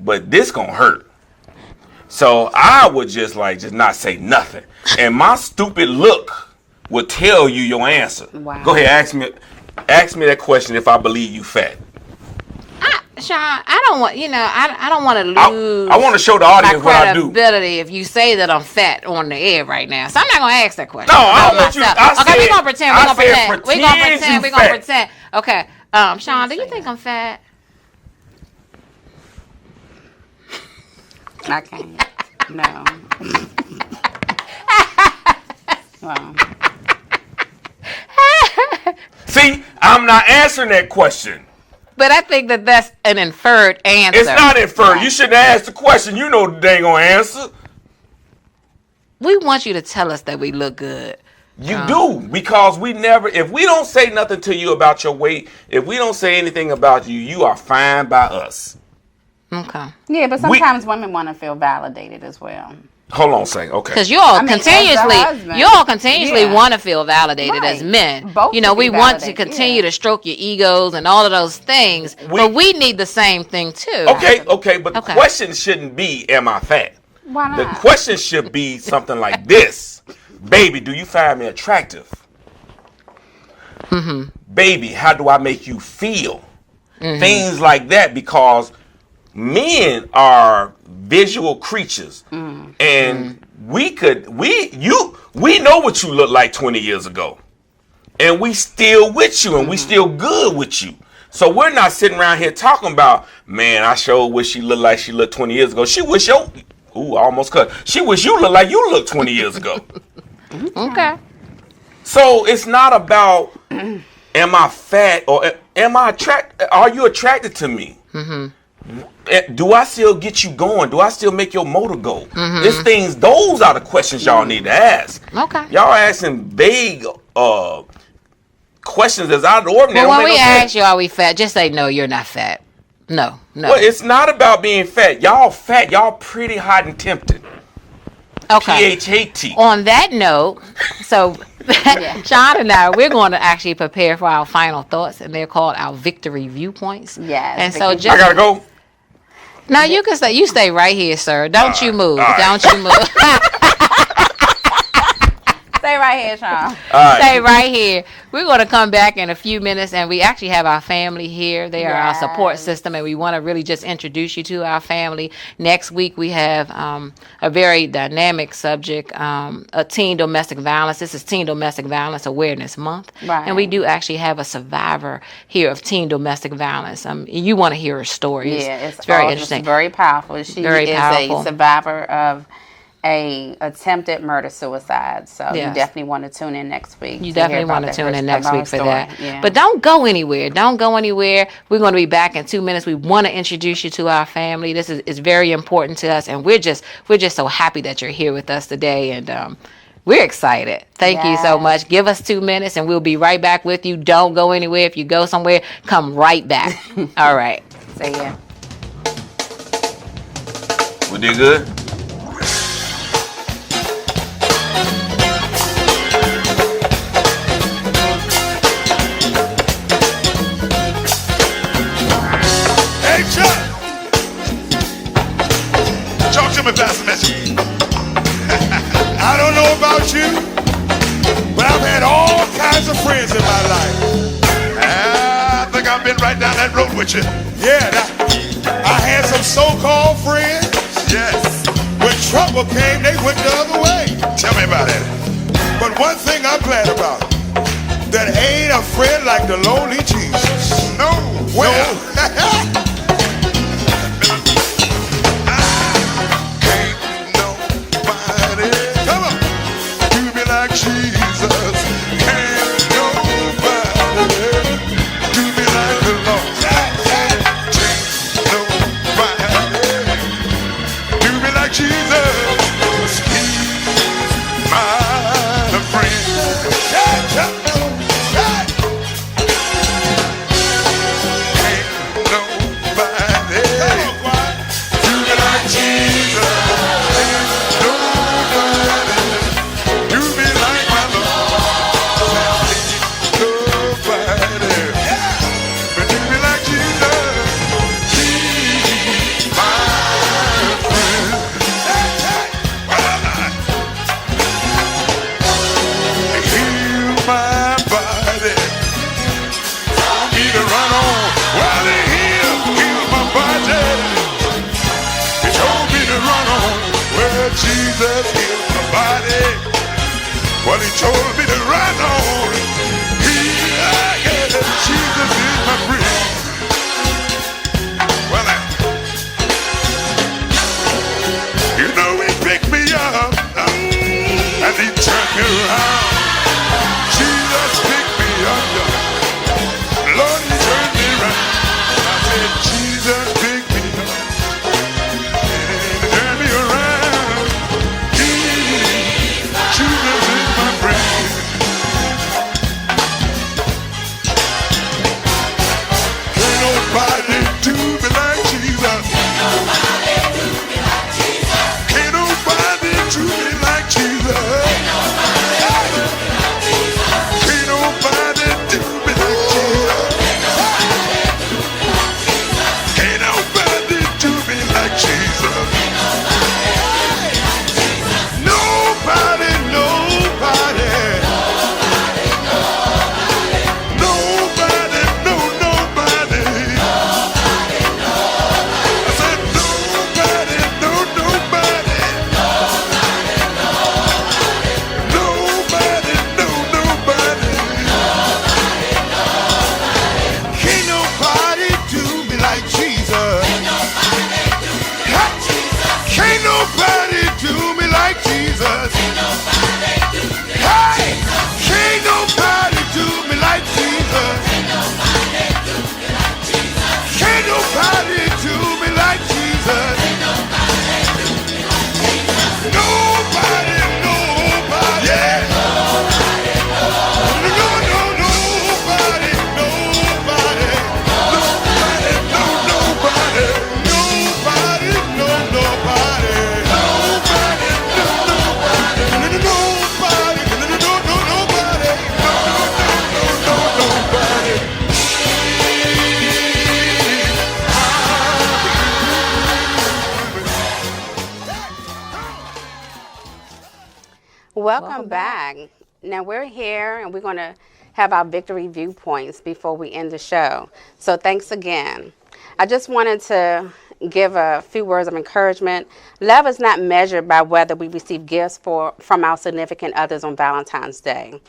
but this gonna hurt. So I would just not say nothing. And my stupid look would tell you your answer. Wow. Go ahead, ask me that question if I believe you fat. Shawn, I don't want I don't want to lose. I want to show the my audience what I do. credibility if you say that I'm fat on the air right now. So I'm not gonna ask that question. No, I don't want you. Okay, we're gonna pretend. We're gonna you pretend. fat. Okay, Shawn, do you think I'm fat? I can't. No. Well. See, I'm not answering that question. But I think that that's an inferred answer. It's not inferred. You shouldn't ask the question. You know they ain't gonna answer. We want you to tell us that we look good. You do, because we never, if we don't say nothing to you about your weight, if we don't say anything about you, you are fine by us. Okay. Yeah, but sometimes women want to feel validated as well. Hold on a second. Okay. Because you all continuously want to feel validated as men. Both you know, we want to validated, continue to stroke your egos and all of those things, but we need the same thing too. Okay, but the question shouldn't be, am I fat? Why not? The question should be something like this. Baby, do you find me attractive? Mm-hmm. Baby, how do I make you feel? Mm-hmm. Things like that, because men are visual creatures, and we know what you look like 20 years ago, and we still with you, and we still good with you. So we're not sitting around here talking about, man, I sure wish she looked like she looked 20 years ago. She wish almost cut. She wish you looked like you looked 20 years ago. Okay. So it's not about, am I fat or am I attracted? Are you attracted to me? Mm-hmm. Do I still get you going? Do I still make your motor go? Mm-hmm. Those are the questions y'all need to ask. Okay. Y'all asking vague questions that's out of the ordinary. But when we ask you, are we fat? Just say, no, you're not fat. No. Well, it's not about being fat. Y'all fat. Y'all pretty hot and tempting. Okay. PHAT. On that note, so Shawn and I, we're going to actually prepare for our final thoughts, and they're called our victory viewpoints. Yes. And so just I gotta go. No, you can stay. You stay right here, sir. Don't you move. Right. Don't you move. Stay right here, Shawn. Stay right here. We're going to come back in a few minutes, and we actually have our family here. They are our support system, and we want to really just introduce you to our family. Next week, we have a very dynamic subject, teen domestic violence. This is Teen Domestic Violence Awareness Month, and we do actually have a survivor here of teen domestic violence. You want to hear her story. It's very interesting. It's very powerful. She is a survivor of a attempted murder-suicide. So you definitely want to tune in next week. You definitely want to tune in next week for that. Yeah. But don't go anywhere. Don't go anywhere. We're going to be back in 2 minutes. We want to introduce you to our family. This is very important to us, and we're just so happy that you're here with us today, and we're excited. Thank you so much. Give us 2 minutes, and we'll be right back with you. Don't go anywhere. If you go somewhere, come right back. All right. See ya. We did good? Talk to me, Pastor Messi. I don't know about you, but I've had all kinds of friends in my life. I think I've been right down that road with you. Yeah, I had some so-called friends. Yes. When trouble came, they went the other way. Tell me about it. But one thing I'm glad about, that ain't a friend like the lonely Jesus. No. Well, no. Jesus healed my body. Well, he told me to run on. Jesus is my friend. Well, Jesus. Hey, can't nobody do me like Jesus. Can't nobody do me like Jesus. Nobody, nobody, yeah. No, no, nobody, nobody, nobody, no, nobody, nobody, no, nobody, nobody, no, nobody, nobody, no, nobody, no, nobody. Welcome back. Now we're here and we're going to have our victory viewpoints before we end the show. So thanks again. I just wanted to give a few words of encouragement. Love is not measured by whether we receive gifts from our significant others on Valentine's Day.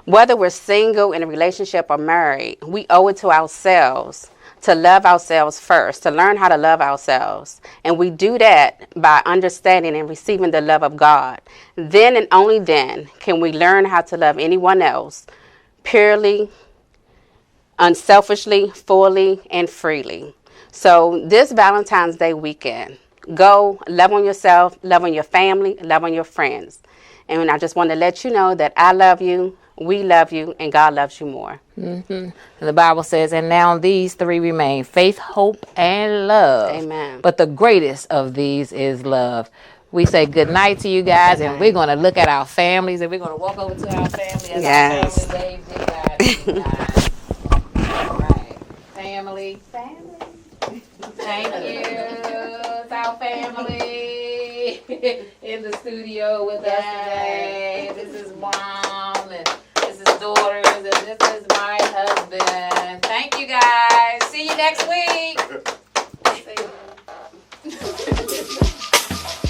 Whether we're single, in a relationship, or married, we owe it to ourselves to love ourselves first, to learn how to love ourselves. And we do that by understanding and receiving the love of God. Then and only then can we learn how to love anyone else purely, unselfishly, fully, and freely. So this Valentine's Day weekend, go love on yourself, love on your family, love on your friends. And I just want to let you know that I love you, we love you, and God loves you more. Mm-hmm. The Bible says, and now these three remain, faith, hope, and love. Amen. But the greatest of these is love. We say good night to you guys, and we're going to look at our families, and we're going to walk over to our family as our family wave goodbye. All right. Family. Thank you. It's our family in the studio with us today. This is Mom, and this is daughters, and this is my husband. Thank you guys. See you next week.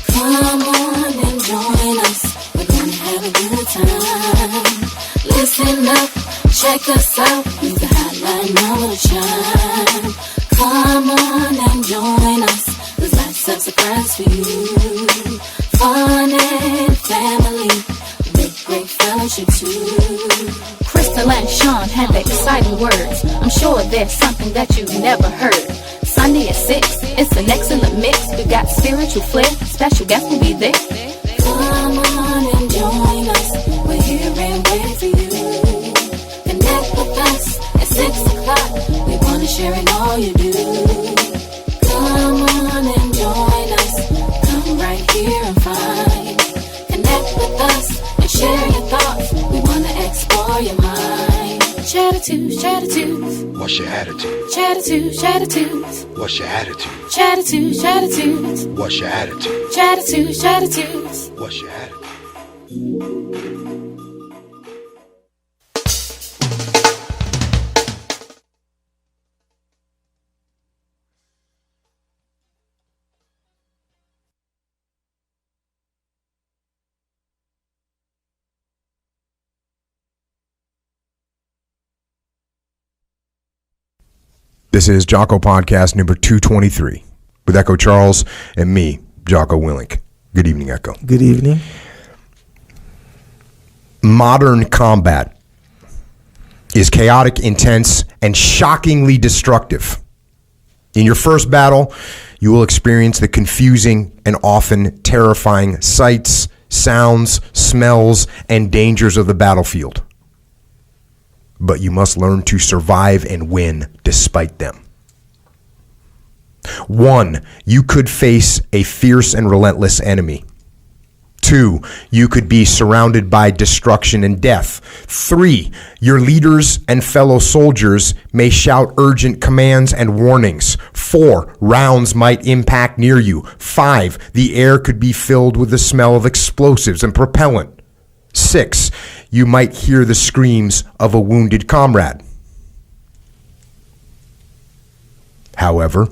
Come on and join us. We're gonna have a good time. Listen up, check us out. We've the hotline number to shine. Come on and join us. There's lots of surprise for you. Fun and family, with great fellowship too. Crystal and Shawn have exciting words. I'm sure there's something that you've never heard. Sunday at 6, it's an excellent mix. We got spiritual flair, special guests will be there. Come on and join us. We're here and waiting for you. Connect with us at 6 o'clock. We want to share in all you do. Come on and join us. Come right here and find. Connect with us and share your thoughts. We want to explore your mind. Chattitudes, Chattitudes. What's your attitude? Chattitudes, Chattitudes. What's your attitude? Chattitudes, Chattitudes. What's your attitude? Chattitudes, Chattitudes. What's your attitude? This is Jocko Podcast number 223 with Echo Charles and me, Jocko Willink. Good evening, Echo. Good evening. Modern combat is chaotic, intense, and shockingly destructive. In your first battle, you will experience the confusing and often terrifying sights, sounds, smells, and dangers of the battlefield. But you must learn to survive and win despite them. 1, you could face a fierce and relentless enemy. 2, you could be surrounded by destruction and death. 3, your leaders and fellow soldiers may shout urgent commands and warnings. 4, rounds might impact near you. 5, the air could be filled with the smell of explosives and propellant. 6, you might hear the screams of a wounded comrade. However,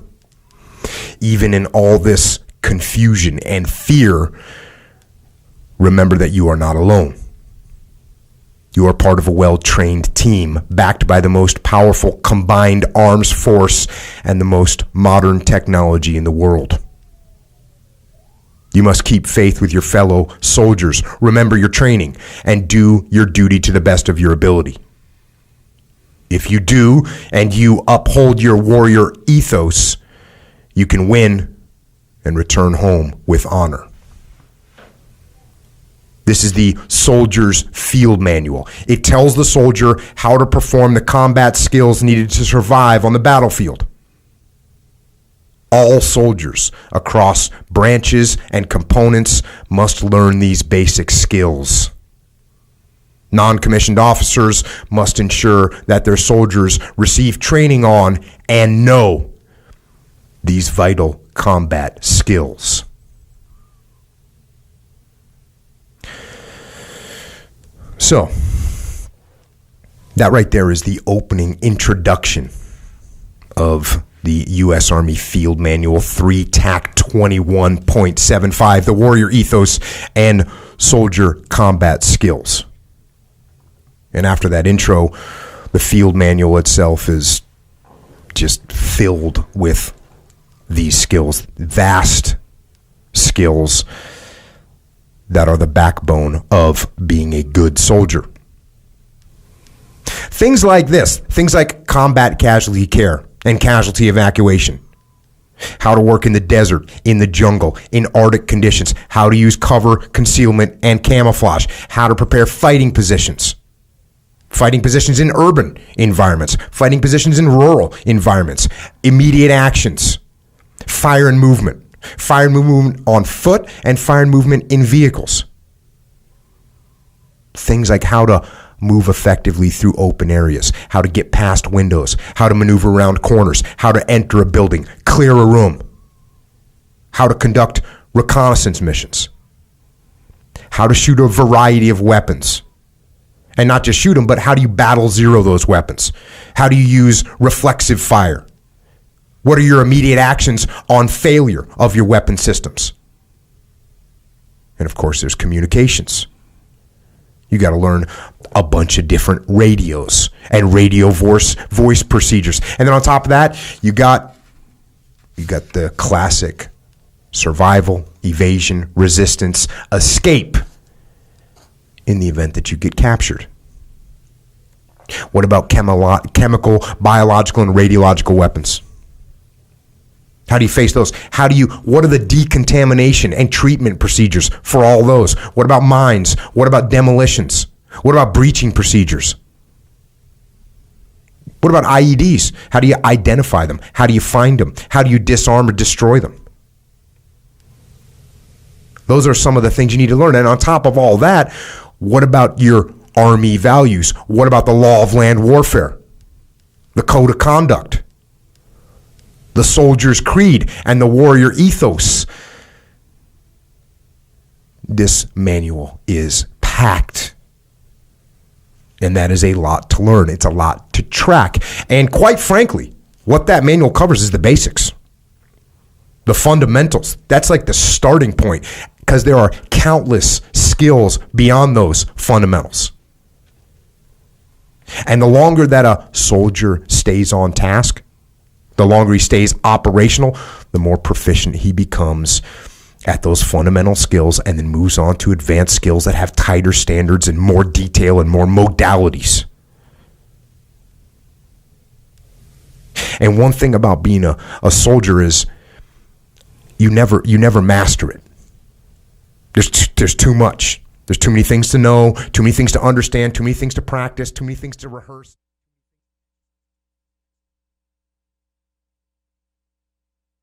even in all this confusion and fear, remember that you are not alone. You are part of a well-trained team backed by the most powerful combined arms force and the most modern technology in the world. You must keep faith with your fellow soldiers, remember your training, and do your duty to the best of your ability. If you do, and you uphold your warrior ethos, you can win and return home with honor. This is the soldier's field manual. It tells the soldier how to perform the combat skills needed to survive on the battlefield. All soldiers across branches and components must learn these basic skills. Non-commissioned officers must ensure that their soldiers receive training on and know these vital combat skills. So, that right there is the opening introduction of the U.S. Army Field Manual 3 TAC 21.75, the warrior ethos and soldier combat skills. And after that intro, the field manual itself is just filled with these skills, vast skills that are the backbone of being a good soldier. Things like this, things like combat casualty care and casualty evacuation, how to work in the desert, in the jungle, in Arctic conditions, how to use cover, concealment, and camouflage, how to prepare fighting positions in urban environments, fighting positions in rural environments, immediate actions, fire and movement on foot, and fire and movement in vehicles. Things like how to move effectively through open areas, how to get past windows, how to maneuver around corners, how to enter a building, clear a room, how to conduct reconnaissance missions, how to shoot a variety of weapons. And not just shoot them, but how do you battle zero those weapons? How do you use reflexive fire? What are your immediate actions on failure of your weapon systems? And of course, there's communications. You got to learn a bunch of different radios and radio voice procedures. And then on top of that, you got the classic survival, evasion, resistance, escape in the event that you get captured. What about chemical, biological, and radiological weapons? How do you face those? What are the decontamination and treatment procedures for all those? What about mines? What about demolitions? What about breaching procedures? What about IEDs? How do you identify them? How do you find them? How do you disarm or destroy them? Those are some of the things you need to learn. And on top of all that, what about your Army values? What about the law of land warfare? The code of conduct? The soldier's creed and the warrior ethos? This manual is packed. And that is a lot to learn. It's a lot to track. And quite frankly, what that manual covers is the basics. The fundamentals. That's like the starting point, because there are countless skills beyond those fundamentals. And the longer that a soldier stays on task, the longer he stays operational, the more proficient he becomes at those fundamental skills, and then moves on to advanced skills that have tighter standards and more detail and more modalities. And one thing about being a soldier is you never master it. There's too much. There's too many things to know, too many things to understand, too many things to practice, too many things to rehearse.